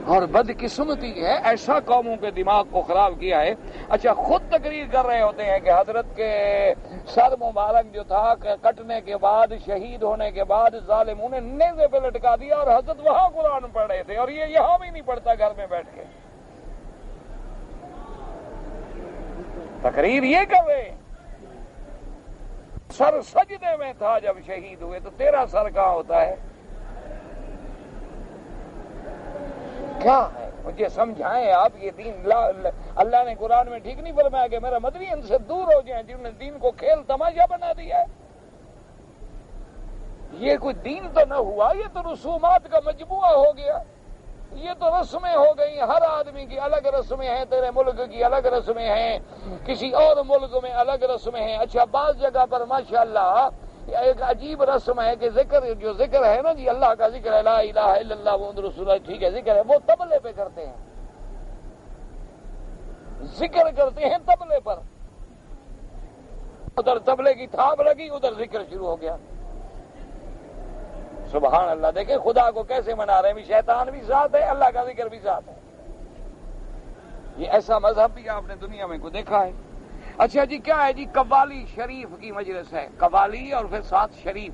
اور بدقسمتی ہے، ایسا قوموں کے دماغ کو خراب کیا ہے۔ اچھا خود تقریر کر رہے ہوتے ہیں کہ حضرت کے سر مبارک جو تھا کٹنے کے بعد، شہید ہونے کے بعد ظالموں نے نیزے پہ لٹکا دیا، اور حضرت وہاں قرآن پڑھ رہے تھے، اور یہ یہاں بھی نہیں پڑھتا گھر میں بیٹھ کے۔ تقریر یہ کر رہے، سر سجدے میں تھا جب شہید ہوئے، تو تیرا سر کہاں ہوتا ہے؟ کیا ہے مجھے سمجھائیں آپ، یہ دین اللہ نے قرآن میں ٹھیک نہیں فرمایا کہ میرا مدنی ان سے دور ہو جائیں جنہوں نے دین کو کھیل تماشا بنا دیا ہے؟ یہ کوئی دین تو نہ ہوا، یہ تو رسومات کا مجموعہ ہو گیا، یہ تو رسمیں ہو گئی، ہر آدمی کی الگ رسمیں ہیں، تیرے ملک کی الگ رسمیں ہیں، کسی اور ملک میں الگ رسمیں ہیں۔ اچھا بعض جگہ پر ماشاءاللہ ایک عجیب رسم ہے کہ جو ذکر ہے نا جی، اللہ کا ذکر ہے، لا الہ الا اللہ محمد رسول اللہ، ٹھیک ہے ذکر ہے، وہ طبلے پہ کرتے ہیں، ذکر کرتے ہیں طبلے پر، ادھر طبلے کی تھاپ لگی، ادھر ذکر شروع ہو گیا۔ سبحان اللہ، دیکھیں خدا کو کیسے منا رہے ہیں، بھی شیطان بھی ساتھ ہے، اللہ کا ذکر بھی ساتھ ہے۔ یہ ایسا مذہب بھی آپ نے دنیا میں کو دیکھا ہے؟ اچھا جی کیا ہے جی، قوالی شریف کی مجلس ہے، قوالی اور پھر ساتھ شریف۔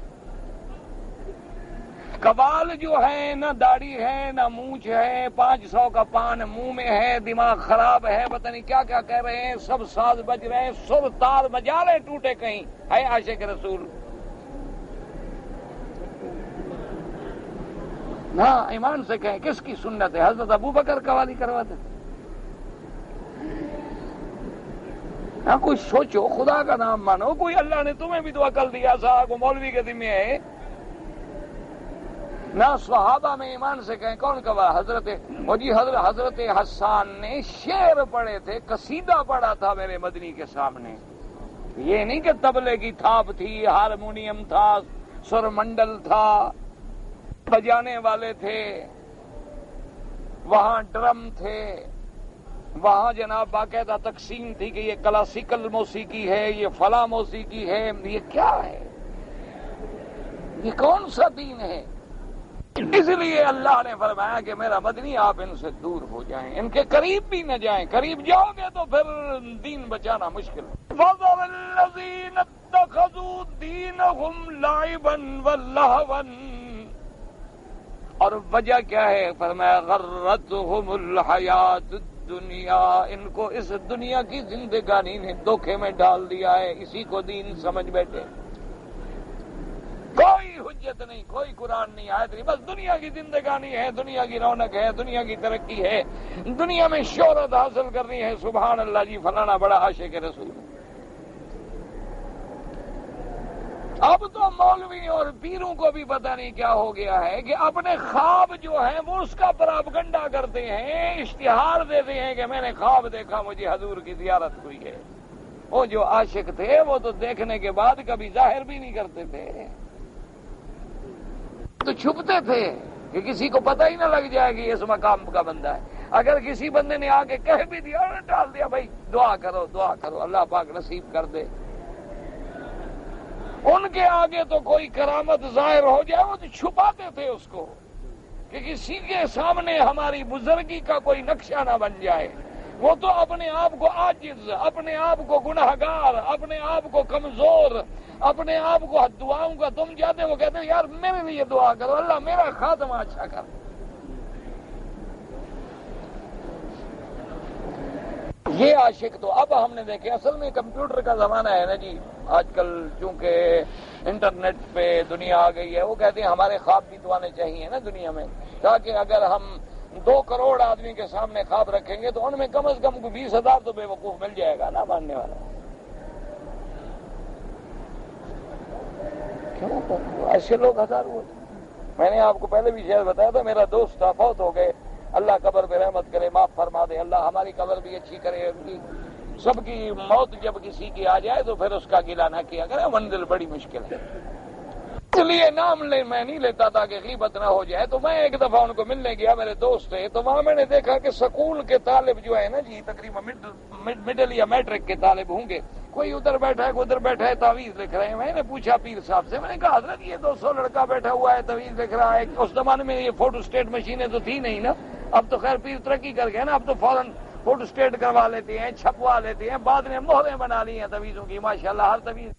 قوال جو ہے نہ داڑھی ہے نہ مونچھ ہے، 500 کا پان منہ میں ہے، دماغ خراب ہے، پتہ نہیں کیا کیا کہہ رہے ہیں، سب ساز بج رہے ہیں، سر تار بجا رہے ٹوٹے کہیں، ہے عاشق رسول؟ نہ ایمان سے کہیں کس کی سنت ہے؟ حضرت ابو بکر قوالی کرواتے تھے؟ نہ کوئی سوچو، خدا کا نام مانو، کوئی اللہ نے تمہیں بھی تو عقل دیا، صاحب کو مولوی کے ذمہ ہے نہ صحابہ میں ایمان سے کہیں کون کہا؟ حضرت حسان نے شعر پڑھے تھے، قصیدہ پڑھا تھا میرے مدنی کے سامنے، یہ نہیں کہ طبلے کی تھاپ تھی، ہارمونیم تھا، سر منڈل تھا، بجانے والے تھے، وہاں ڈرم تھے، وہاں جناب باقاعدہ تقسیم تھی کہ یہ کلاسیکل موسیقی ہے، یہ فلاں موسیقی ہے، یہ کیا ہے؟ یہ کون سا دین ہے؟ اس لیے اللہ نے فرمایا کہ میرا مدنی آپ ان سے دور ہو جائیں، ان کے قریب بھی نہ جائیں، قریب جاؤ گے تو پھر دین بچانا مشکل ہے۔ فَذَرِ الَّذِينَ اتَّخَذُوا دِينَهُمْ لَعِبًا وَلَهْوًا، اور وجہ کیا ہے؟ فرمایا غرتهم الحیات الدنیا، ان کو اس دنیا کی زندگانی نے دھوکے میں ڈال دیا ہے، اسی کو دین سمجھ بیٹھے، کوئی حجت نہیں، کوئی قرآن نہیں، آیت نہیں، بس دنیا کی زندگانی ہے، دنیا کی رونق ہے، دنیا کی ترقی ہے، دنیا میں شہرت حاصل کرنی ہے، سبحان اللہ جی فلانا بڑا عاشق رسول۔ اب تو مولوی اور پیروں کو بھی پتہ نہیں کیا ہو گیا ہے کہ اپنے خواب جو ہیں وہ اس کا پراپگنڈا کرتے ہیں، اشتہار دیتے ہیں کہ میں نے خواب دیکھا، مجھے حضور کی زیارت ہوئی ہے۔ وہ جو عاشق تھے وہ تو دیکھنے کے بعد کبھی ظاہر بھی نہیں کرتے تھے، تو چھپتے تھے کہ کسی کو پتہ ہی نہ لگ جائے کہ اس مقام کا بندہ ہے۔ اگر کسی بندے نے آ کے کہہ بھی دیا اور ڈال دیا، بھائی دعا کرو دعا کرو، اللہ پاک نصیب کر دے، ان کے آگے تو کوئی کرامت ظاہر ہو جائے وہ تو چھپاتے تھے اس کو کہ کسی کے سامنے ہماری بزرگی کا کوئی نقشہ نہ بن جائے۔ وہ تو اپنے آپ کو عاجز، اپنے آپ کو گنہگار، اپنے آپ کو کمزور، اپنے آپ کو دعاؤں کا تم جاتے، وہ کہتے ہیں یار میرے لیے دعا کرو، اللہ میرا خاتمہ اچھا کر۔ یہ عاشق تو اب ہم نے دیکھے اصل میں کمپیوٹر کا زمانہ ہے نا جی. آج کل چونکہ انٹرنیٹ پہ دنیا آ گئی ہے، وہ کہتے ہیں ہمارے خواب بھی تو آنے چاہیے نا دنیا میں، تاکہ اگر ہم 2 کروڑ آدمی کے سامنے خواب رکھیں گے تو ان میں کم از کم 20,000 تو بے وقوف مل جائے گا نا ماننے والا. کیوں ایسے لوگ ہزار ہوئے. میں نے آپ کو پہلے بھی شاید بتایا تھا، میرا دوست تھا، فوت ہو گئے، اللہ قبر پہ رحمت کرے، معاف فرما دے، اللہ ہماری قبر بھی اچھی کرے. سب کی موت جب کسی کی آ جائے تو پھر اس کا گلہ نہ کیا کرے، منزل بڑی مشکل ہے. اس لیے نام میں نہیں لیتا تھا کہ غیبت نہ ہو جائے. تو میں ایک دفعہ ان کو ملنے گیا، میرے دوست تھے، تو وہاں میں نے دیکھا کہ سکول کے طالب جو ہے نا جی، تقریباً مڈل یا میٹرک کے طالب ہوں گے، کوئی ادھر بیٹھا ہے کوئی ادھر بیٹھا ہے، تعویذ لکھ رہے ہیں. میں نے پوچھا پیر صاحب سے، میں نے کہا حضرت یہ 200 لڑکا بیٹھا ہوا ہے تعویذ لکھ رہا ہے. اس زمانے میں یہ فوٹو اسٹیٹ مشینیں تو تھی نہیں نا، اب تو خیر پیر ترقی کر گئے نا، اب تو فوراً فوٹو اسٹیٹ کروا لیتے ہیں، چھپوا لیتے ہیں، بعد میں مہریں بنا لی ہیں تعویذوں کی، ماشاءاللہ ہر تعویذ.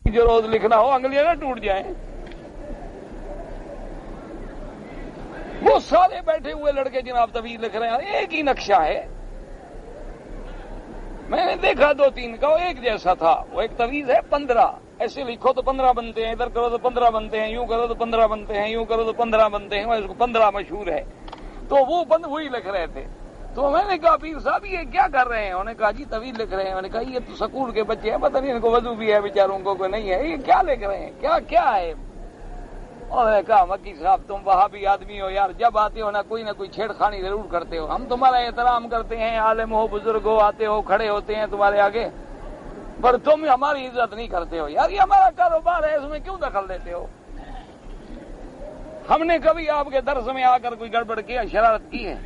جو روز لکھنا ہو انگلیاں نہ ٹوٹ جائیں. وہ سارے بیٹھے ہوئے لڑکے جناب تعویذ لکھ رہے ہیں، ایک ہی نقشہ ہے. میں نے دیکھا 2-3 کا، وہ ایک جیسا تھا. وہ ایک تعویذ ہے 15، ایسے لکھو تو 15 بنتے ہیں، ادھر کرو تو 15 بنتے ہیں، یوں کرو تو 15 بنتے ہیں، یوں کرو تو 15 بنتے ہیں. اس کو 15 مشہور ہے. تو وہ وہی لکھ رہے تھے. تو میں نے کہا پیر صاحب یہ کیا کر رہے ہیں؟ انہوں نے کہا جی تعویذ لکھ رہے ہیں. میں نے کہا یہ تو سکول کے بچے ہیں، پتہ نہیں ان کو وضو بھی ہے بیچاروں کو کوئی نہیں ہے، یہ کیا لکھ رہے ہیں، کیا ہے؟ انہوں نے کہا مکی صاحب تم وہابی آدمی ہو یار، جب آتے ہو نہ کوئی چھیڑ خانی ضرور کرتے ہو. ہم تمہارا احترام کرتے ہیں، عالم ہو بزرگ ہو، آتے ہو کھڑے ہوتے ہیں تمہارے آگے، پر تم ہماری عزت نہیں کرتے ہو. یار یہ ہمارا کاروبار ہے، اس میں کیوں دخل دیتے ہو؟ ہم نے کبھی آپ کے درس میں آ کر کوئی گڑبڑ کی شرارت کی ہے؟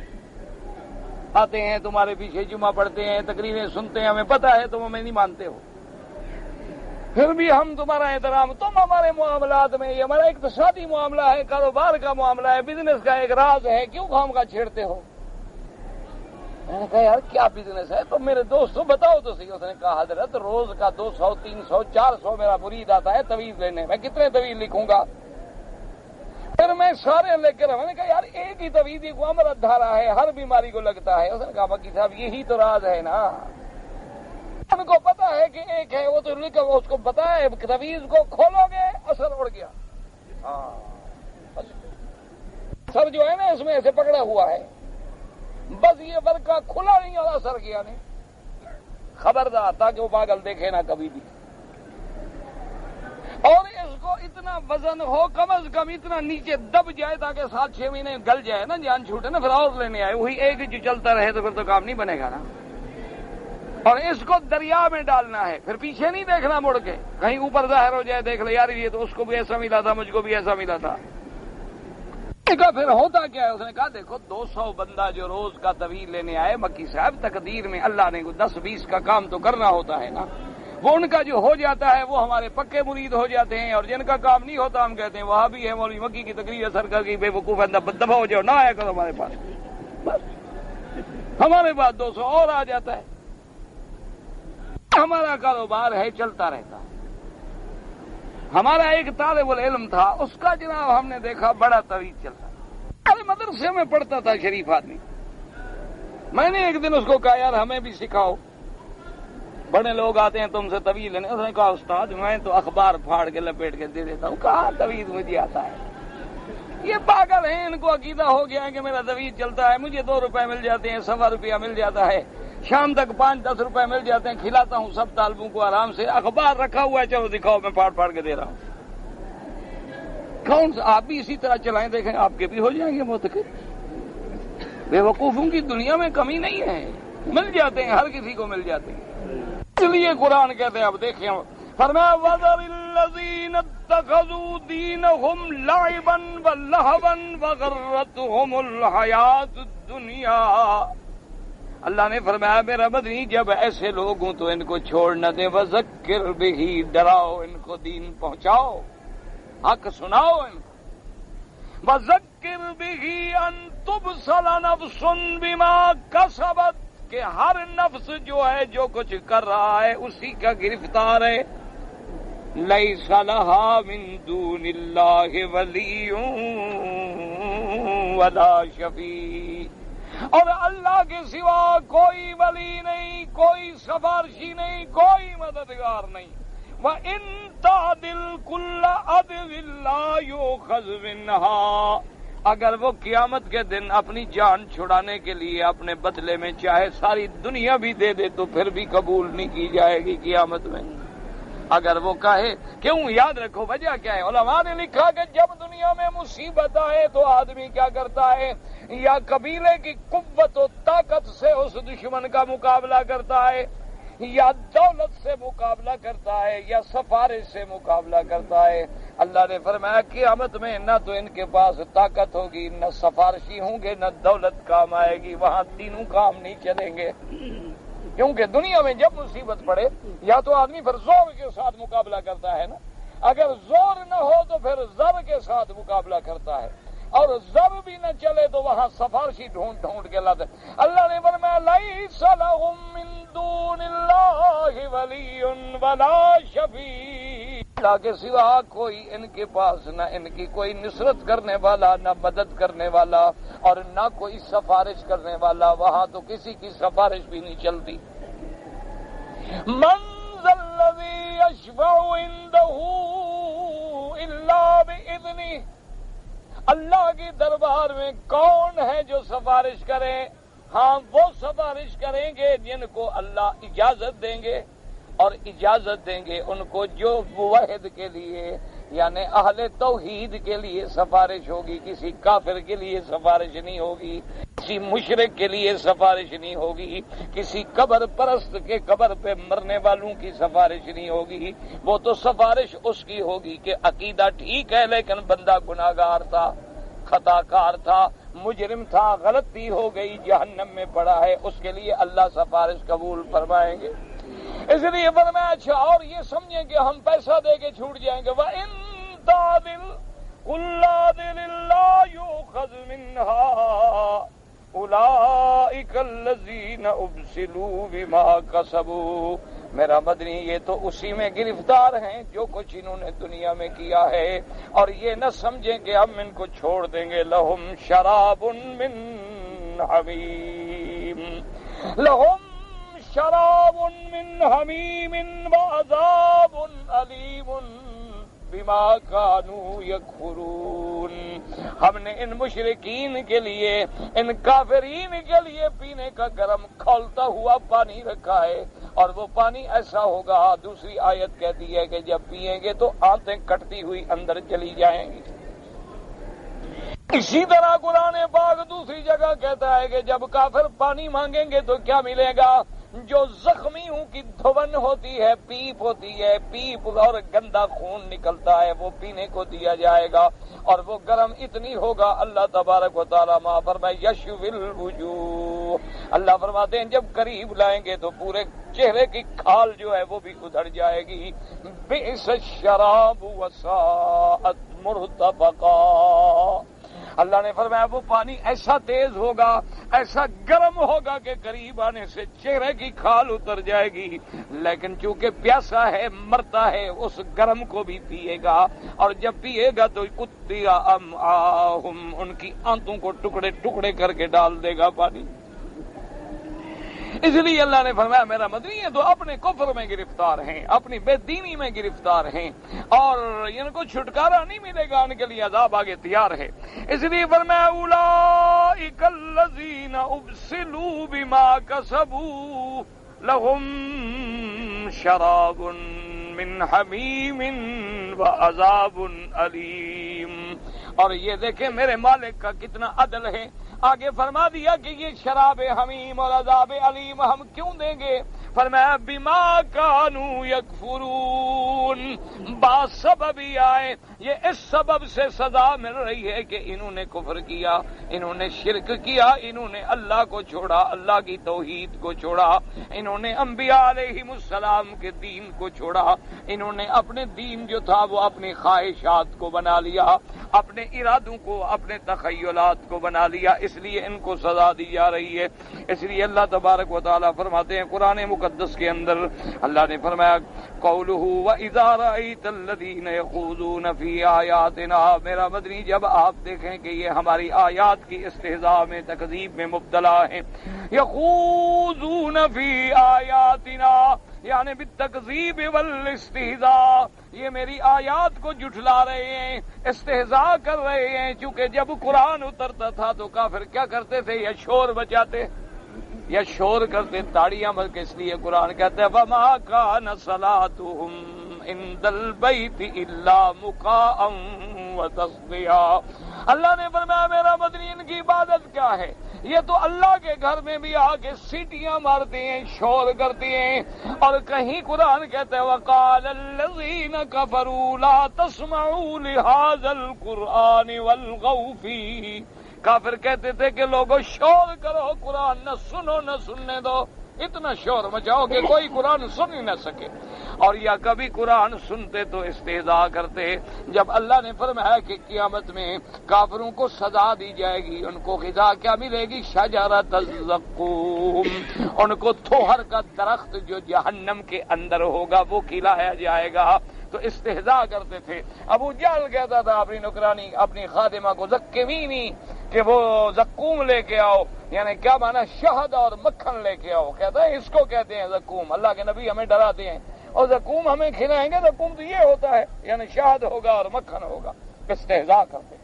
آتے ہیں تمہارے پیچھے جمعہ پڑھتے ہیں، تقریریں سنتے ہیں، ہمیں پتہ ہے تم ہمیں نہیں مانتے ہو، پھر بھی ہم تمہارا احترام. تم ہمارے معاملات میں، یہ ہمارا اقتصادی معاملہ ہے، کاروبار کا معاملہ ہے، بزنس کا ایک راز ہے، کیوں خام کا چھیڑتے ہو؟ میں نے کہا یار کیا بزنس ہے؟ تو میرے دوست بتاؤ تو صحیح. اس نے کہا حضرت روز کا 200 300 400 میرا مرید آتا ہے تعویذ لینے، میں کتنے تعویذ لکھوں گا؟ پھر میں سارے لے کر، میں نے کہا یار ایک ہی تعویذ کو امرت دھارا ہے، ہر بیماری کو لگتا ہے. اس نے کہا مکی صاحب یہی تو راز ہے نا، ان کو پتا ہے کہ ایک ہے، وہ تو لکھ، اس کو پتا ہے تعویذ کو کھولو گے اثر اڑ گیا. ہاں سر جو ہے نا اس میں ایسے پکڑا ہوا ہے، بس یہ ورقہ کھلا نہیں اور اثر کیا نہیں. خبردار تاکہ وہ پاگل دیکھے نہ کبھی بھی. اور اس کو اتنا وزن ہو، کم از کم اتنا نیچے دب جائے تاکہ 7-6 مہینے گل جائے نا، جان چھوٹے نا، پھر اور لینے آئے. وہی ایک جو چلتا رہے تو پھر تو کام نہیں بنے گا نا. اور اس کو دریا میں ڈالنا ہے، پھر پیچھے نہیں دیکھنا مڑ کے، کہیں اوپر ظاہر ہو جائے دیکھ لے یار یہ تو اس کو بھی ایسا ملا تھا، مجھ کو بھی ایسا ملا تھا. پھر ہوتا کیا ہے؟ اس نے کہا دیکھو 200 بندہ جو روز کا تعویذ لینے آئے، مکی صاحب تقدیر میں اللہ نے 10-20 کا کام تو کرنا ہوتا ہے نا. وہ ان کا جو ہو جاتا ہے وہ ہمارے پکے مرید ہو جاتے ہیں، اور جن کا کام نہیں ہوتا ہم کہتے ہیں وہاں بھی ہے مولوی مکی کی تقریر اثر کر گئی، بے وقوف ہے، دفع ہو جاؤ، نہ آیا کرو ہمارے پاس. بس ہمارے پاس 200 اور آ جاتا ہے. ہمارا کاروبار ہے، چلتا رہتا ہے. ہمارا ایک طالب العلم تھا، اس کا جناب ہم نے دیکھا بڑا تعویذ چلتا تھا، ارے مدرسے میں پڑھتا تھا، شریف آدمی. میں نے ایک دن اس کو کہا یار ہمیں بھی سکھاؤ، بڑے لوگ آتے ہیں تم سے تعویذ لینے. اس نے کہا استاد میں تو اخبار پھاڑ کے لپیٹ کے دے دیتا ہوں، کہاں تعویذ مجھے آتا ہے. یہ پاگل ہیں، ان کو عقیدہ ہو گیا ہے کہ میرا تعویذ چلتا ہے، مجھے 2 روپے مل جاتے ہیں، 1.25 روپیہ مل جاتا ہے، شام تک 5-10 روپے مل جاتے ہیں، کھلاتا ہوں سب طالبوں کو آرام سے. اخبار رکھا ہوا ہے، چلو دکھاؤ، میں پھاڑ کے دے رہا ہوں. کون سا آپ بھی اسی طرح چلائیں، دیکھیں آپ کے بھی ہو جائیں گے منتقل. بے وقوفوں کی دنیا میں کمی نہیں ہے، مل جاتے ہیں، ہر کسی کو مل جاتے ہیں. اس لیے قرآن کہتے ہیں، اب دیکھیں فرمایا وَذَرِ الَّذِينَ اتَّخَذُوا دِينَهُمْ لَعِبًا وَلَهْوًا وَغَرَّتْهُمُ الْحَيَاةُ الدُّنْيَا. اللہ نے فرمایا میرا مدنی جب ایسے لوگ ہوں تو ان کو چھوڑ نہ دے، وذکر بہ، ڈراؤ ان کو، دین پہنچاؤ، حق سناؤ ان کو، وذکر بہ ان تبصل نفس بما کسبت، کہ ہر نفس جو ہے جو کچھ کر رہا ہے اسی کا گرفتار ہے، لیس لہا من دون اللہ ولی ولا شفیع، اور اللہ کے سوا کوئی ولی نہیں، کوئی سفارشی نہیں، کوئی مددگار نہیں۔ وَإِن تَعْدِلْ كُلَّ عَدْلٍ لَا يُؤْخَذْ مِنْهَا، اگر وہ قیامت کے دن اپنی جان چھڑانے کے لیے اپنے بدلے میں چاہے ساری دنیا بھی دے دے تو پھر بھی قبول نہیں کی جائے گی قیامت میں۔ اگر وہ کہے، کیوں؟ یاد رکھو وجہ کیا ہے، علماء نے لکھا کہ جب دنیا میں مصیبت آئے تو آدمی کیا کرتا ہے، یا قبیلے کی قوت و طاقت سے اس دشمن کا مقابلہ کرتا ہے، یا دولت سے مقابلہ کرتا ہے، یا سفارش سے مقابلہ کرتا ہے۔ اللہ نے فرمایا قیامت میں نہ تو ان کے پاس طاقت ہوگی، نہ سفارشی ہوں گے، نہ دولت کام آئے گی، وہاں تینوں کام نہیں چلیں گے۔ کیونکہ دنیا میں جب مصیبت پڑے یا تو آدمی پھر زور کے ساتھ مقابلہ کرتا ہے نا، اگر زور نہ ہو تو پھر زر کے ساتھ مقابلہ کرتا ہے، اور زر بھی نہ چلے تو وہاں سفارشی ڈھونڈ ڈھونڈ کے لاتے۔ اللہ نے فرمایا لیس لہم من دون اللہ ولی ولا شفیع، اللہ کے سوا کوئی ان کے پاس نہ ان کی کوئی نصرت کرنے والا، نہ مدد کرنے والا، اور نہ کوئی سفارش کرنے والا، وہاں تو کسی کی سفارش بھی نہیں چلتی۔ من ذا الذی یشفع عنده الا باذنہ، اللہ کے دربار میں کون ہے جو سفارش کرے؟ ہاں وہ سفارش کریں گے جن کو اللہ اجازت دیں گے، اور اجازت دیں گے ان کو جو موحد کے لیے یعنی اہل توحید کے لیے سفارش ہوگی، کسی کافر کے لیے سفارش نہیں ہوگی، کسی مشرک کے لیے سفارش نہیں ہوگی، کسی قبر پرست کے قبر پہ مرنے والوں کی سفارش نہیں ہوگی۔ وہ تو سفارش اس کی ہوگی کہ عقیدہ ٹھیک ہے لیکن بندہ گناہگار تھا، خطا کار تھا، مجرم تھا، غلطی ہو گئی، جہنم میں پڑا ہے، اس کے لیے اللہ سفارش قبول فرمائیں گے۔ اس لیے فرمایا اچھا اور یہ سمجھیں کہ ہم پیسہ دے کے چھوٹ جائیں گے، وَإِن تَعْدِلْ كُلَّ عَدْلٍ لَا يُؤْخَذْ مِنْهَا أُولَئِكَ الَّذِينَ أُبْسِلُوا بِمَا كَسَبُوا، میرا مدنی یہ تو اسی میں گرفتار ہیں جو کچھ انہوں نے دنیا میں کیا ہے، اور یہ نہ سمجھیں کہ ہم ان کو چھوڑ دیں گے۔ لہم شراب من حمیم، لہم شراب من حمیم وعذاب علیم بما كانوا یکفرون، ہم نے ان مشرکین کے لیے، ان کافرین کے لیے پینے کا گرم کھولتا ہوا پانی رکھا ہے، اور وہ پانی ایسا ہوگا، دوسری آیت کہتی ہے کہ جب پیئیں گے تو آنتیں کٹتی ہوئی اندر چلی جائیں گی۔ اسی طرح قرآن پاک دوسری جگہ کہتا ہے کہ جب کافر پانی مانگیں گے تو کیا ملے گا؟ جو زخمیوں کی دھون ہوتی ہے، پیپ ہوتی ہے، پیپ اور گندا خون نکلتا ہے، وہ پینے کو دیا جائے گا، اور وہ گرم اتنی ہوگا، اللہ تبارک و تعالیٰ ما فرمائے یشوی الوجوہ، اللہ فرماتے ہیں جب قریب لائیں گے تو پورے چہرے کی کھال جو ہے وہ بھی ادھر جائے گی۔ بئس الشراب وساءت مرتفقا، اللہ نے فرمایا وہ پانی ایسا تیز ہوگا، ایسا گرم ہوگا کہ قریب آنے سے چہرے کی کھال اتر جائے گی، لیکن چونکہ پیاسا ہے، مرتا ہے، اس گرم کو بھی پیے گا، اور جب پیے گا تو قطع امعاہم، ان کی آنتوں کو ٹکڑے ٹکڑے کر کے ڈال دے گا پانی۔ اس لیے اللہ نے فرمایا میرا مدنی ہے تو اپنے کفر میں گرفتار ہیں، اپنی بے دینی میں گرفتار ہیں، اور ان کو چھٹکارا نہیں ملے گا، ان کے لیے عذاب آگے تیار ہے۔ اس لیے فرمایا اولئک الذین ابسلوا بما کسبوا لهم شراب من حمیم وعذاب علیم، اور یہ دیکھیں میرے مالک کا کتنا عدل ہے، آگے فرما دیا کہ یہ شراب حمیم اور عذاب علیم ہم کیوں دیں گے؟ فرمایا بما کانوا یکفرون، باسبب ہی آئے، یہ اس سبب سے سزا مل رہی ہے کہ انہوں نے کفر کیا، انہوں نے شرک کیا، انہوں نے اللہ کو چھوڑا، اللہ کی توحید کو چھوڑا، انہوں نے انبیاء علیہم السلام کے دین کو چھوڑا، انہوں نے اپنے دین جو تھا وہ اپنی خواہشات کو بنا لیا، اپنے ارادوں کو، اپنے تخیلات کو بنا لیا، اس لیے ان کو سزا دی جا رہی ہے۔ اس لیے اللہ تبارک و تعالیٰ فرماتے ہیں قرآن مقدس کے اندر، اللہ نے فرمایا قولہ وَإِذَا رَأَيْتَ الَّذِينَ يَخُوضُونَ فِي آيَاتِنَا، میرا مدنی جب آپ دیکھیں کہ یہ ہماری آیات کی استہزاء میں، تکذیب میں مبتلا ہیں، يَخُوضُونَ فِي آيَاتِنَا یعنی بالتکذیب والاستہزاء، یہ میری آیات کو جھٹلا رہے ہیں، استہزاء کر رہے ہیں۔ چونکہ جب قرآن اترتا تھا تو کافر کیا کرتے تھے؟ یا شور بچاتے یا شور کرتے، تاڑیاں بج کے، اس لیے قرآن کہتا ہے وَمَا كَانَ صَلَاتُهُمْ عِندَ الْبَيْتِ إِلَّا مُكَاءً وَتَصْدِيًا۔ اللہ نے فرمایا میرا مدنی ان کی عبادت کیا ہے؟ یہ تو اللہ کے گھر میں بھی آ کے سیٹیاں مارتے ہیں، شور کرتے ہیں، اور کہیں قرآن کہتا ہے وَقَالَ الَّذِينَ كَفَرُوا لَا تَسْمَعُوا لِهَذَا الْقُرْآنِ وَالْغَوْا فِيهِ، کافر کہتے تھے کہ لوگوں شور کرو، قرآن نہ سنو، نہ سننے دو، اتنا شور مچاؤ کہ کوئی قرآن سن ہی نہ سکے، اور یا کبھی قرآن سنتے تو استہزاء کرتے۔ جب اللہ نے فرمایا کہ قیامت میں کافروں کو سزا دی جائے گی، ان کو غذا کیا ملے گی؟ شجرۃ الزقوم، ان کو تھوہر کا درخت جو جہنم کے اندر ہوگا وہ کھلایا جائے گا، تو استہزاء کرتے تھے۔ ابو جہل کہتا تھا اپنی نوکرانی، اپنی خادمہ کو زکوینی، کہ وہ زقوم لے کے آؤ، یعنی کیا مانا؟ شہد اور مکھن لے کے آؤ، کہتا ہے اس کو کہتے ہیں زقوم۔ اللہ کے نبی ہمیں ڈراتے ہیں، اور زقوم ہمیں کھلائیں گے، زقوم تو یہ ہوتا ہے، یعنی شہد ہوگا اور مکھن ہوگا، استہزاء کرتے۔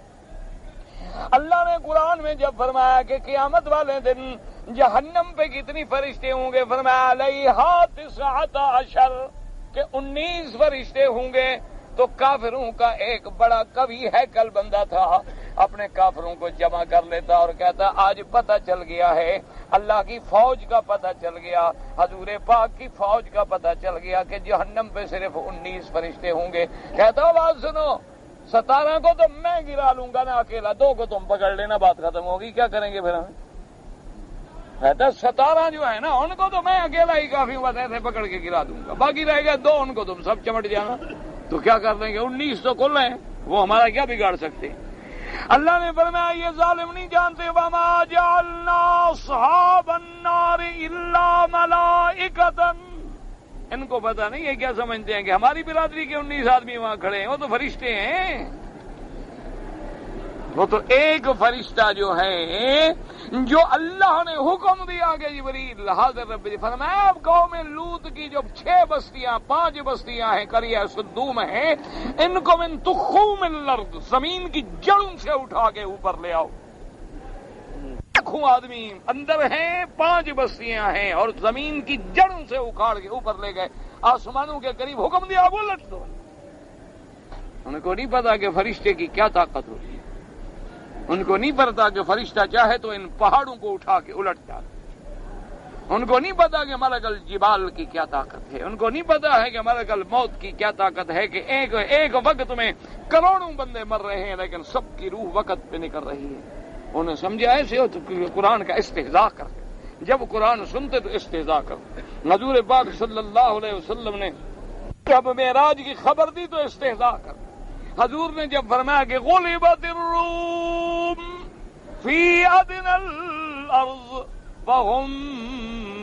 اللہ نے قرآن میں جب فرمایا کہ قیامت والے دن جہنم پہ کتنی فرشتے ہوں گے، فرمایا علیہا 19 کہ 19 فرشتے ہوں گے، تو کافروں کا ایک بڑا قوی ہیکل بندہ تھا، اپنے کافروں کو جمع کر لیتا اور کہتا آج پتہ چل گیا ہے، اللہ کی فوج کا پتہ چل گیا، حضور پاک کی فوج کا پتہ چل گیا کہ جہنم پہ صرف 19 فرشتے ہوں گے۔ کہتا بات سنو، 17 کو تو میں گرا لوں گا نا اکیلا، 2 کو تم پکڑ لینا، بات ختم ہوگی، کیا کریں گے پھر ہم؟ کہتا 17 جو ہے نا ان کو تو میں اکیلا ہی کافی وجہ سے پکڑ کے گرا دوں گا، باقی رہ گئے 2، ان کو تم سب چمٹ جانا، تو کیا کر دیں گے؟ 19 تو کل ہیں، وہ ہمارا کیا بگاڑ سکتے ہیں؟ اللہ نے فرمایا یہ ظالم نہیں جانتے وَمَا جَعَلْنَا أَصْحَابَ النَّارِ إِلَّا مَلَائِكَةً، ان کو پتہ نہیں ہے، کیا سمجھتے ہیں کہ ہماری برادری کے 19 آدمی وہاں کھڑے ہیں، وہ تو فرشتے ہیں، وہ تو ایک فرشتہ جو ہے جو اللہ نے حکم دیا کہ جبریل حاضر رب، فرمایا اب قوم لوط کی جو 6 بستیاں 5 بستیاں ہیں، قریہ صدوم ہیں، ان کو من تخوم الارض، زمین کی جڑوں سے اٹھا کے اوپر لے آؤ، لاکھوں آدمی اندر ہیں، 5 بستیاں ہیں، اور زمین کی جڑوں سے اکھاڑ کے اوپر لے گئے، آسمانوں کے قریب حکم دیا وہ لٹ دو۔ ان کو نہیں پتا کہ فرشتے کی کیا طاقت ہوتی ہے، ان کو نہیں پتا کہ فرشتہ چاہے تو ان پہاڑوں کو اٹھا کے الٹ ڈالے، ان کو نہیں پتا کہ ملک الجبال کی کیا طاقت ہے، ان کو نہیں پتا ہے کہ ملک الموت کی کیا طاقت ہے، کہ ایک وقت میں کروڑوں بندے مر رہے ہیں لیکن سب کی روح وقت پہ نکل رہی ہے۔ انہیں سمجھا ایسے ہو تو قرآن کا استہزاء کرتے، جب قرآن سنتے تو استہزاء کرتے۔ حضور پاک صلی اللہ علیہ وسلم نے جب معراج کی خبر دی تو استہزاء کرتے۔ حضور نے جب فرمایا کہ غلبت الروم فی ادنى الارض فهم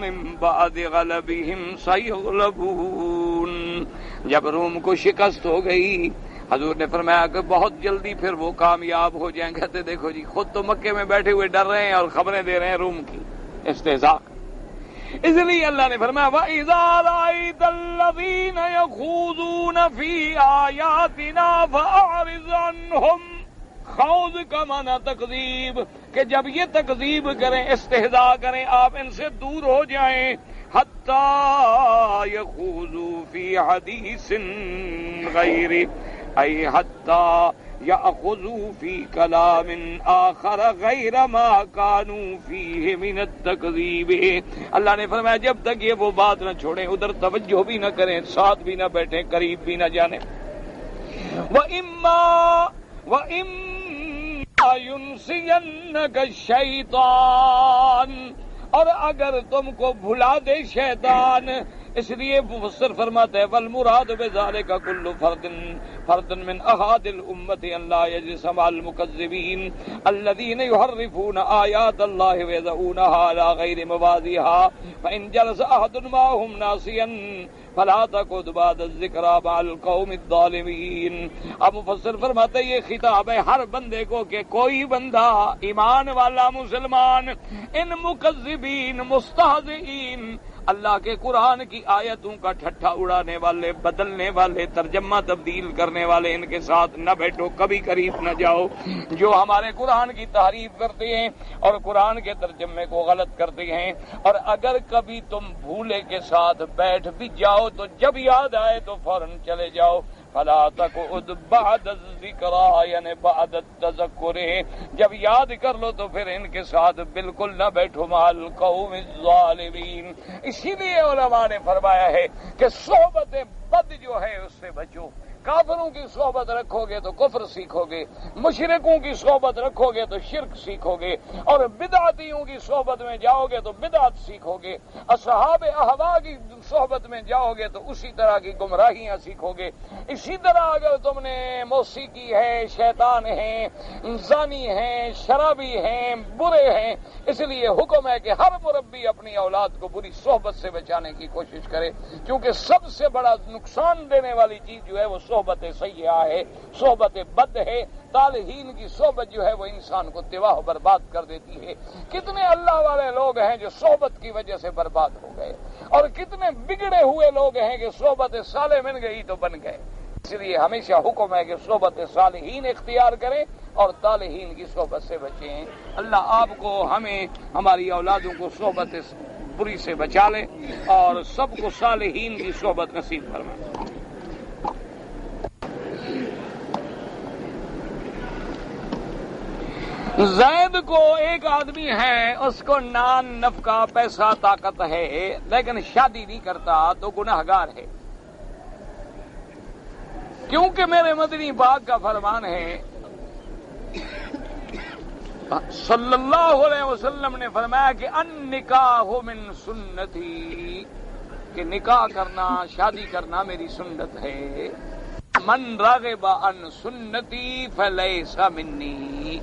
من بعد غلبهم سيغلبون، جب روم کو شکست ہو گئی حضور نے فرمایا کہ بہت جلدی پھر وہ کامیاب ہو جائیں گے۔ کہتے دیکھو جی خود تو مکے میں بیٹھے ہوئے ڈر رہے ہیں اور خبریں دے رہے ہیں روم کی، استہزاء۔ اس لیے اللہ نے فرمایا وَإِذَا رَأَيْتَ الَّذِينَ يَخُوضُونَ فِي آيَاتِنَا فَأَعْرِضْ عَنْهُمْ، خوض کا معنی تکذیب، کہ جب یہ تکذیب کریں، استہزاء کریں، آپ ان سے دور ہو جائیں، حَتَّى يَخُوضُوا فِي حَدِيثٍ غَيْرِ، ای حتیٰ یأخذوا فی کلام آخر غیر ما کانوا فیہ من التکذیب. اللہ نے فرمایا جب تک یہ وہ بات نہ چھوڑیں، ادھر توجہ بھی نہ کریں، ساتھ بھی نہ بیٹھیں، قریب بھی نہ جانیں. وَإِمَّا يُنْسِيَنَّكَ الشَّيْطَانُ، اور اگر تم کو بھلا دے شیطان، اس لیے مفسر فرماتے ہیں والمراد بذالک کل فرد من احاد الامت ان لا یجلس مع المکذبین الذین یحرفون آیات اللہ ویضعونها على غیر مواضعها فان جلس احد معهم ناسیا فلا تقعد بعد الذکری مع القوم الظالمین. اب مفسر فرماتے ہیں یہ خطاب ہے ہر بندے کو کہ کوئی بندہ ایمان والا مسلمان ان مکذبین مستہزئین اللہ کے قرآن کی آیتوں کا ٹھٹھا اڑانے والے، بدلنے والے، ترجمہ تبدیل کرنے والے، ان کے ساتھ نہ بیٹھو، کبھی قریب نہ جاؤ. جو ہمارے قرآن کی تعریف کرتے ہیں اور قرآن کے ترجمے کو غلط کرتے ہیں، اور اگر کبھی تم بھولے کے ساتھ بیٹھ بھی جاؤ تو جب یاد آئے تو فوراً چلے جاؤ. فلا تقعد بعد الذکری، یعنی بعد التذکر، جب یاد کر لو تو پھر ان کے ساتھ بالکل نہ بیٹھو مع القوم الظالمین. اسی لیے علماء نے فرمایا ہے کہ صحبت بد جو ہے اس سے بچو. کافروں کی صحبت رکھو گے تو کفر سیکھو گے، مشرکوں کی صحبت رکھو گے تو شرک سیکھو گے، اور بدعتیوں کی صحبت میں جاؤ گے تو بدعت سیکھو گے. اصحاب اہوا کی صحبت میں جاؤ گے تو اسی طرح کی گمراہیاں سیکھو گے. اسی طرح اگر تم نے موسیقی ہے، شیطان ہیں، زانی ہیں، شرابی ہیں، برے ہیں، اس لیے حکم ہے کہ ہر مربی اپنی اولاد کو بری صحبت سے بچانے کی کوشش کرے، کیونکہ سب سے بڑا نقصان دینے والی چیز جو ہے وہ صحبت سیئہ ہے، صحبت بد ہے. طالحین کی صحبت جو ہے وہ انسان کو تباہ و برباد کر دیتی ہے. کتنے اللہ والے لوگ ہیں جو صحبت کی وجہ سے برباد ہو گئے، اور کتنے بگڑے ہوئے لوگ ہیں کہ صحبت صالح مل گئی تو بن گئے. اس لیے ہمیشہ حکم ہے کہ صحبت صالحین اختیار کریں اور طالحین کی صحبت سے بچیں. اللہ آپ کو، ہمیں، ہماری اولادوں کو صحبت بری سے بچا لے اور سب کو صالحین کی صحبت نصیب فرمائے. زید کو ایک آدمی ہے، اس کو نان نفقہ پیسہ طاقت ہے، لیکن شادی نہیں کرتا تو گناہگار ہے. کیونکہ میرے مدنی پاک کا فرمان ہے، صلی اللہ علیہ وسلم نے فرمایا کہ النکاح من سنتی، کہ نکاح کرنا، شادی کرنا میری سنت ہے. من راغب عن سنتی فلیس منی،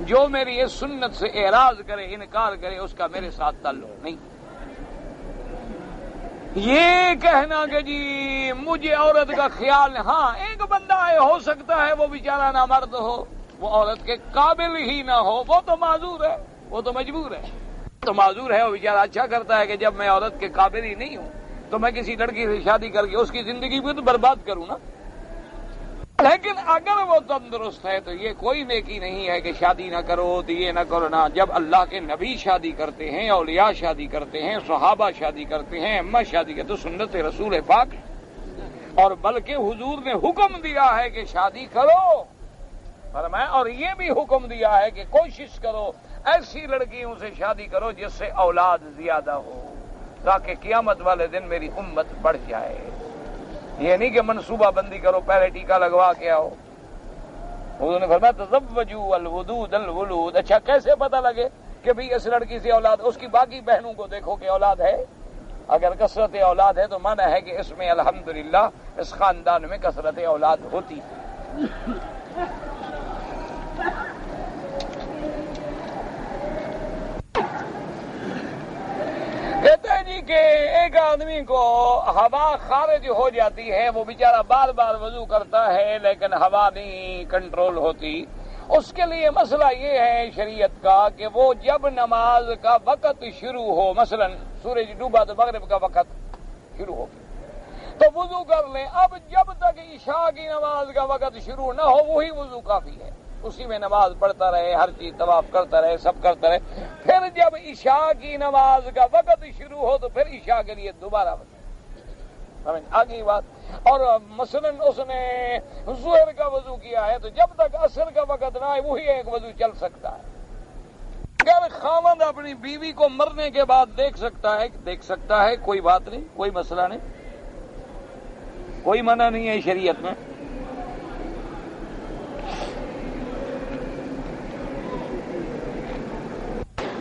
جو میری اس سنت سے اعراض کرے، انکار کرے، اس کا میرے ساتھ تعلق نہیں. یہ کہنا کہ جی مجھے عورت کا خیال، ہاں ایک بندہ ہو سکتا ہے وہ بیچارہ نہ مرد ہو، وہ عورت کے قابل ہی نہ ہو، وہ تو معذور ہے، وہ تو مجبور ہے، تو معذور ہے. وہ بیچارہ اچھا کرتا ہے کہ جب میں عورت کے قابل ہی نہیں ہوں تو میں کسی لڑکی سے شادی کر کے اس کی زندگی بھی تو برباد کروں نا. لیکن اگر وہ تندرست ہے تو یہ کوئی نیکی نہیں ہے کہ شادی نہ کرو تو یہ نہ کرو نا. جب اللہ کے نبی شادی کرتے ہیں، اولیاء شادی کرتے ہیں، صحابہ شادی کرتے ہیں، امہ شادی کرتے، تو سنت رسول پاک ہے. اور بلکہ حضور نے حکم دیا ہے کہ شادی کرو فرمایا، اور یہ بھی حکم دیا ہے کہ کوشش کرو ایسی لڑکیوں سے شادی کرو جس سے اولاد زیادہ ہو، تاکہ قیامت والے دن میری امت بڑھ جائے. یہ نہیں کہ منصوبہ بندی کرو، پہلے ٹیکہ لگوا کے آؤ. حضور نے فرمایا تزوجوا الودود الولود. اچھا کیسے پتہ لگے کہ بھی اس لڑکی سے اولاد؟ اس کی باقی بہنوں کو دیکھو کہ اولاد ہے. اگر کثرت اولاد ہے تو مانا ہے کہ اس میں الحمدللہ اس خاندان میں کثرت اولاد ہوتی. کہتے ہیں جی کہ ایک آدمی کو ہوا خارج ہو جاتی ہے، وہ بیچارہ بار بار وضو کرتا ہے لیکن ہوا نہیں کنٹرول ہوتی. اس کے لیے مسئلہ یہ ہے شریعت کا کہ وہ جب نماز کا وقت شروع ہو، مثلا سورج ڈوبا تو مغرب کا وقت شروع ہو تو وضو کر لیں. اب جب تک عشاء کی نماز کا وقت شروع نہ ہو وہی وضو کافی ہے، اسی میں نماز پڑھتا رہے، ہر چیز طواف کرتا رہے، سب کرتا رہے. پھر جب عشاء کی نماز کا وقت شروع ہو تو پھر عشاء کے لیے دوبارہ وضو. آگے بات. اور مثلا اس نے ظہر کا وضو کیا ہے تو جب تک عصر کا وقت نہ آئے وہی ایک وضو چل سکتا ہے. اگر خاوند اپنی بیوی کو مرنے کے بعد دیکھ سکتا ہے کوئی بات نہیں، کوئی مسئلہ نہیں، کوئی منع نہیں ہے شریعت میں.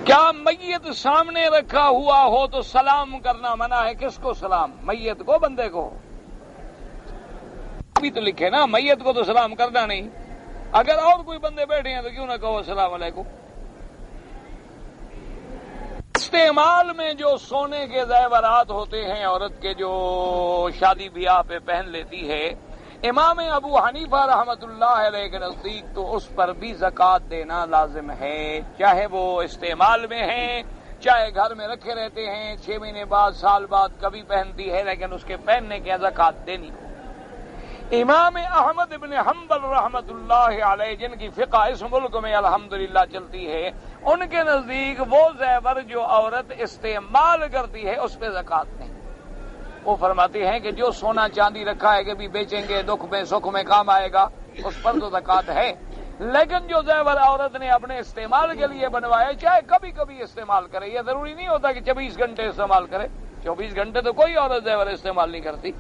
کیا میت سامنے رکھا ہوا ہو تو سلام کرنا منع ہے؟ کس کو سلام؟ میت کو، بندے کو؟ ابھی تو لکھے نا میت کو تو سلام کرنا نہیں. اگر اور کوئی بندے بیٹھے ہیں تو کیوں نہ کہو السلام علیکم. استعمال میں جو سونے کے زیورات ہوتے ہیں عورت کے، جو شادی بیاہ پہ پہن لیتی ہے، امام ابو حنیفہ رحمت اللہ علیہ کے نزدیک تو اس پر بھی زکوٰۃ دینا لازم ہے، چاہے وہ استعمال میں ہیں، چاہے گھر میں رکھے رہتے ہیں، 6 مہینے بعد، سال بعد کبھی پہنتی ہے، لیکن اس کے پہننے کی زکوٰۃ دینی ہو. امام احمد بن حنبل رحمت اللہ علیہ، جن کی فقہ اس ملک میں الحمدللہ چلتی ہے، ان کے نزدیک وہ زیور جو عورت استعمال کرتی ہے اس پہ زکوٰۃ نہیں. وہ فرماتے ہیں کہ جو سونا چاندی رکھا ہے کہ بھی بیچیں گے، دکھ میں سکھ میں کام آئے گا، اس پر تو زکوٰۃ ہے. لیکن جو زیور عورت نے اپنے استعمال کے لیے بنوایا، چاہے کبھی کبھی استعمال کرے، یہ ضروری نہیں ہوتا کہ 24 گھنٹے استعمال کرے. 24 گھنٹے تو کوئی عورت زیور استعمال نہیں کرتی،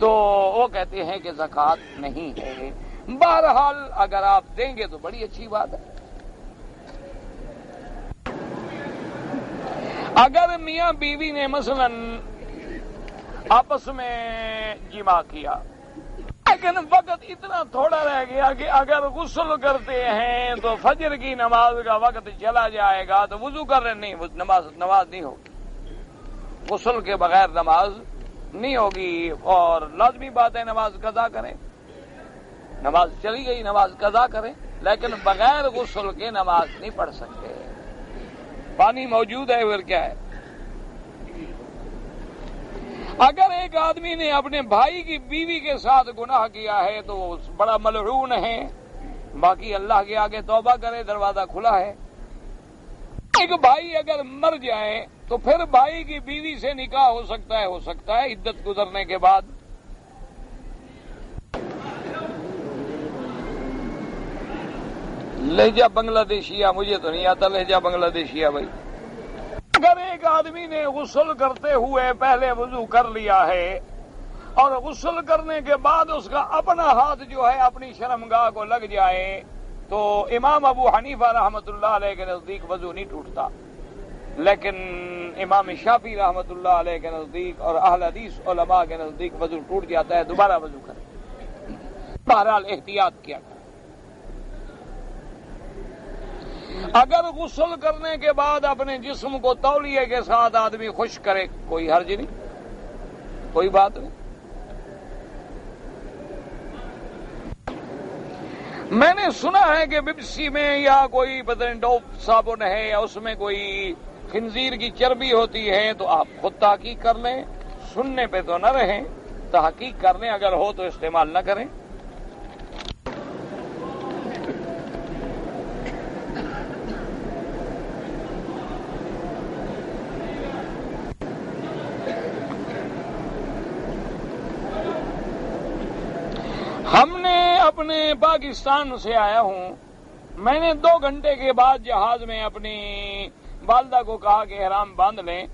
تو وہ کہتے ہیں کہ زکوٰۃ نہیں ہے. بہرحال اگر آپ دیں گے تو بڑی اچھی بات ہے. اگر میاں بیوی نے مثلا آپس میں جماع کیا لیکن وقت اتنا تھوڑا رہ گیا کہ اگر غسل کرتے ہیں تو فجر کی نماز کا وقت چلا جائے گا تو وضو کر رہے نہیں، نماز نہیں ہوگی. غسل کے بغیر نماز نہیں ہوگی، اور لازمی بات ہے نماز قضا کریں. نماز چلی گئی، نماز قضا کریں، لیکن بغیر غسل کے نماز نہیں پڑھ سکتے. پانی موجود ہے پھر کیا ہے. اگر ایک آدمی نے اپنے بھائی کی بیوی کے ساتھ گناہ کیا ہے تو وہ بڑا ملعون ہے، باقی اللہ کے آگے توبہ کرے، دروازہ کھلا ہے. ایک بھائی اگر مر جائے تو پھر بھائی کی بیوی سے نکاح ہو سکتا ہے عدت گزرنے کے بعد. لہجہ بنگلہ دیشیہ مجھے تو نہیں آتا، لہجہ بنگلہ دیشیہ بھائی. اگر ایک آدمی نے غسل کرتے ہوئے پہلے وضو کر لیا ہے اور غسل کرنے کے بعد اس کا اپنا ہاتھ جو ہے اپنی شرمگاہ کو لگ جائے تو امام ابو حنیفہ رحمت اللہ علیہ کے نزدیک وضو نہیں ٹوٹتا، لیکن امام شافعی رحمت اللہ علیہ کے نزدیک اور اہل حدیث علماء کے نزدیک وضو ٹوٹ جاتا ہے، دوبارہ وضو کرے. بہرحال احتیاط کیا کرے. اگر غسل کرنے کے بعد اپنے جسم کو تولیے کے ساتھ آدمی خشک کرے کوئی حرج نہیں، کوئی بات نہیں. میں نے سنا ہے کہ بپسی میں یا کوئی پتہ نہیں ڈوب صابن ہے یا اس میں کوئی خنزیر کی چربی ہوتی ہے، تو آپ خود تحقیق کر لیں، سننے پہ تو نہ رہیں، تحقیق کر لیں، اگر ہو تو استعمال نہ کریں. ہم نے اپنے پاکستان سے آیا ہوں، میں نے 2 گھنٹے کے بعد جہاز میں اپنی والدہ کو کہا کہ احرام باندھ لیں.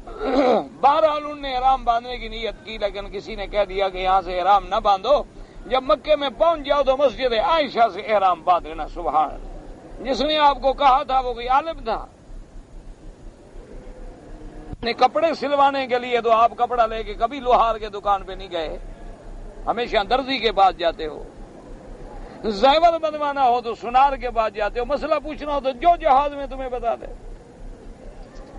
بہرحال انہوں نے احرام باندھنے کی نیت کی، لیکن کسی نے کہہ دیا کہ یہاں سے احرام نہ باندھو، جب مکے میں پہنچ جاؤ تو مسجد عائشہ سے احرام باندھ لینا. سبحان اللہ. جس نے آپ کو کہا تھا وہ کوئی عالم تھا. کپڑے سلوانے کے لیے تو آپ کپڑا لے کے کبھی لوہار کے دکان پہ نہیں گئے، ہمیشہ درزی کے پاس جاتے ہو. زیور بنوانا ہو تو سنار کے پاس جاتے ہو. مسئلہ پوچھنا ہو تو جو جہاز میں تمہیں بتا دے.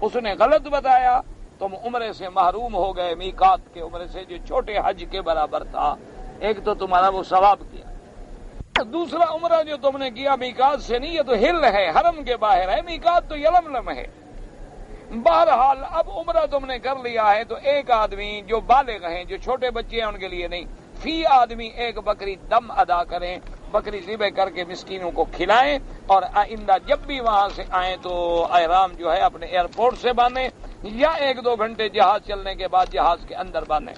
اس نے غلط بتایا، تم عمرے سے محروم ہو گئے، میقات کے عمرے سے جو چھوٹے حج کے برابر تھا. ایک تو تمہارا وہ ثواب کیا، دوسرا عمرہ جو تم نے کیا میقات سے نہیں، یہ تو ہل ہے، حرم کے باہر ہے. میقات تو یلملم ہے. بہرحال اب عمرہ تم نے کر لیا ہے تو ایک آدمی جو بالغ ہیں، جو چھوٹے بچے ہیں ان کے لیے نہیں، فی آدمی ایک بکری دم ادا کریں، بکری ذبح کر کے مسکینوں کو کھلائیں، اور آئندہ جب بھی وہاں سے آئیں تو احرام جو ہے اپنے ایئرپورٹ سے باندھیں یا 1-2 گھنٹے جہاز چلنے کے بعد جہاز کے اندر باندھیں.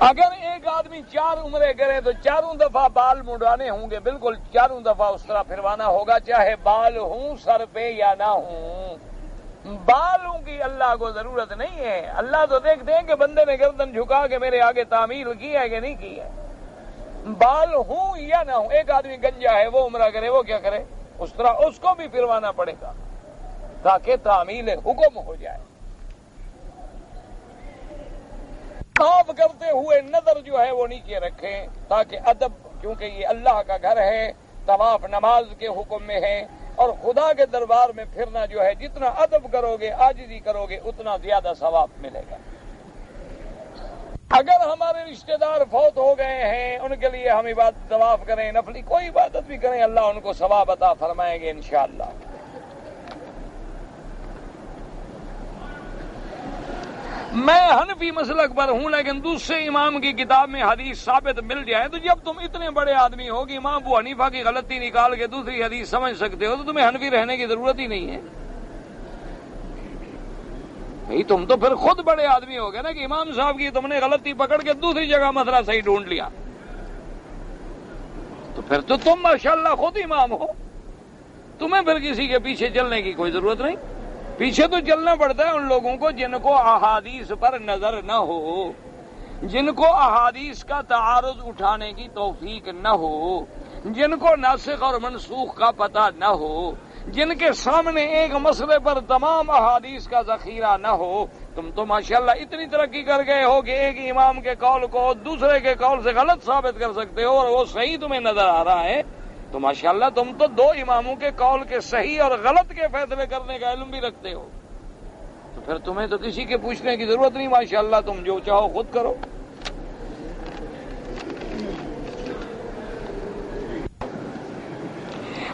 اگر ایک آدمی 4 عمرے کرے تو 4 دفعہ بال منڈوانے ہوں گے، بالکل 4 دفعہ اس طرح پھروانا ہوگا، چاہے بال ہوں سر پہ یا نہ ہوں۔ بالوں کی اللہ کو ضرورت نہیں ہے، اللہ تو دیکھتے ہیں کہ بندے نے گردن جھکا کے میرے آگے تعمیر کی ہے کہ نہیں کی ہے۔ بال ہوں یا نہ ہوں، ایک آدمی گنجا ہے وہ عمرہ کرے، وہ کیا کرے؟ اس طرح اس کو بھی پھروانا پڑے گا تاکہ تعمیل حکم ہو جائے۔ طواف کرتے ہوئے نظر جو ہے وہ نیچے رکھیں تاکہ ادب، کیونکہ یہ اللہ کا گھر ہے، طواف نماز کے حکم میں ہے، اور خدا کے دربار میں پھرنا جو ہے جتنا ادب کرو گے، عاجزی کرو گے، اتنا زیادہ ثواب ملے گا۔ اگر ہمارے رشتہ دار فوت ہو گئے ہیں، ان کے لیے ہم عبادت طواف کریں، نفلی کوئی عبادت بھی کریں، اللہ ان کو ثواب عطا فرمائیں گے انشاءاللہ۔ میں حنفی مسلک پر ہوں، لیکن دوسرے امام کی کتاب میں حدیث ثابت مل جائے تو جب تم اتنے بڑے آدمی ہو کہ امام ابو حنیفہ کی غلطی نکال کے دوسری حدیث سمجھ سکتے ہو تو تمہیں حنفی رہنے کی ضرورت ہی نہیں ہے۔ بھئی تم تو پھر خود بڑے آدمی ہو گئے نا کہ امام صاحب کی تم نے غلطی پکڑ کے دوسری جگہ مسئلہ صحیح ڈھونڈ لیا، تو پھر تو تم ماشاءاللہ خود امام ہو، تمہیں پھر کسی کے پیچھے چلنے کی کوئی ضرورت نہیں۔ پیچھے تو چلنا پڑتا ہے ان لوگوں کو جن کو احادیث پر نظر نہ ہو، جن کو احادیث کا تعارض اٹھانے کی توفیق نہ ہو، جن کو ناسخ اور منسوخ کا پتہ نہ ہو، جن کے سامنے ایک مسئلے پر تمام احادیث کا ذخیرہ نہ ہو۔ تم تو ماشاءاللہ اتنی ترقی کر گئے ہو کہ ایک امام کے قول کو دوسرے کے قول سے غلط ثابت کر سکتے ہو اور وہ صحیح تمہیں نظر آ رہا ہے، تو ماشاءاللہ تم تو 2 اماموں کے قول کے صحیح اور غلط کے فیصلے کرنے کا علم بھی رکھتے ہو، تو پھر تمہیں تو کسی کے پوچھنے کی ضرورت نہیں، ماشاءاللہ تم جو چاہو خود کرو۔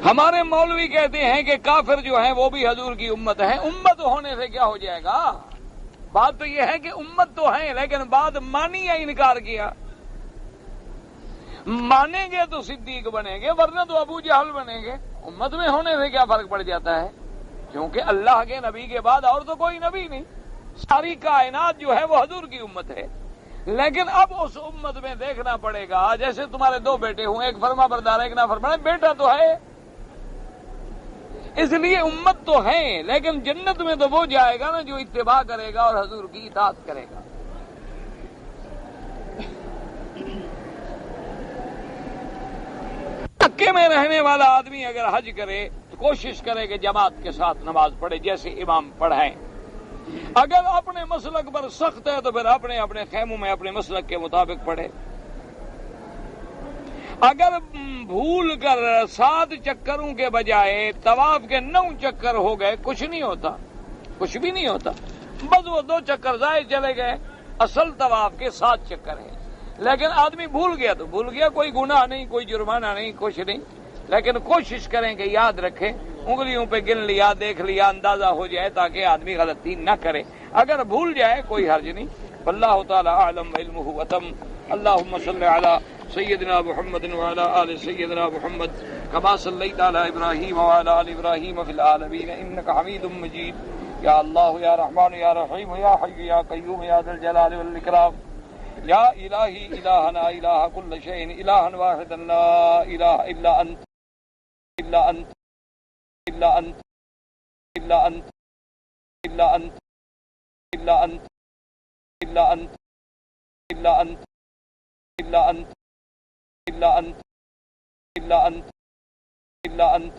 ہمارے مولوی کہتے ہیں کہ کافر جو ہیں وہ بھی حضور کی امت ہے۔ امت ہونے سے کیا ہو جائے گا؟ بات تو یہ ہے کہ امت تو ہیں، لیکن بات مانی یا انکار کیا؟ مانیں گے تو صدیق بنیں گے، ورنہ تو ابو جہل بنیں گے۔ امت میں ہونے سے کیا فرق پڑ جاتا ہے؟ کیونکہ اللہ کے نبی کے بعد اور تو کوئی نبی نہیں، ساری کائنات جو ہے وہ حضور کی امت ہے۔ لیکن اب اس امت میں دیکھنا پڑے گا، جیسے تمہارے 2 بیٹے ہوں، ایک فرما بردار ایک نافرمان، بیٹا تو ہے، اس لیے امت تو ہے، لیکن جنت میں تو وہ جائے گا نا جو اتباع کرے گا اور حضور کی اطاعت کرے گا۔ مکے میں رہنے والا آدمی اگر حج کرے تو کوشش کرے کہ جماعت کے ساتھ نماز پڑھے جیسے امام پڑھائیں۔ اگر اپنے مسلک پر سخت ہے تو پھر اپنے اپنے خیموں میں اپنے مسلک کے مطابق پڑھے۔ اگر بھول کر 7 چکروں کے بجائے طواف کے 9 چکر ہو گئے، کچھ نہیں ہوتا، کچھ بھی نہیں ہوتا، بس وہ 2 چکر زائد چلے گئے، اصل طواف کے 7 چکر ہیں۔ لیکن آدمی بھول گیا تو بھول گیا، کوئی گناہ نہیں، کوئی جرمانہ نہیں، کچھ نہیں، لیکن کوشش کریں کہ یاد رکھیں، انگلیوں پہ گن لیا، دیکھ لیا، اندازہ ہو جائے تاکہ آدمی غلطی نہ کرے۔ اگر بھول جائے کوئی حرج نہیں۔ واللہ تعالی اعلم علمہ وتم۔ اللہم صل علی سیدنا محمد وعلی آل سیدنا محمد کما صلیت علی ابراہیم وعلی آل ابراہیم فی العالمین انک حمید مجید۔ یا اللہ یا رحمان یا رحیم یا حی یا قیوم یا ذا الجلال والاکرام، یا الہی الہنا الہ کل شیء الہا واحدا لا الہ الا انت الا انت الا انت الا انت الا انت الا انت الا انت الا انت الا انت الا انت الا انت الا انت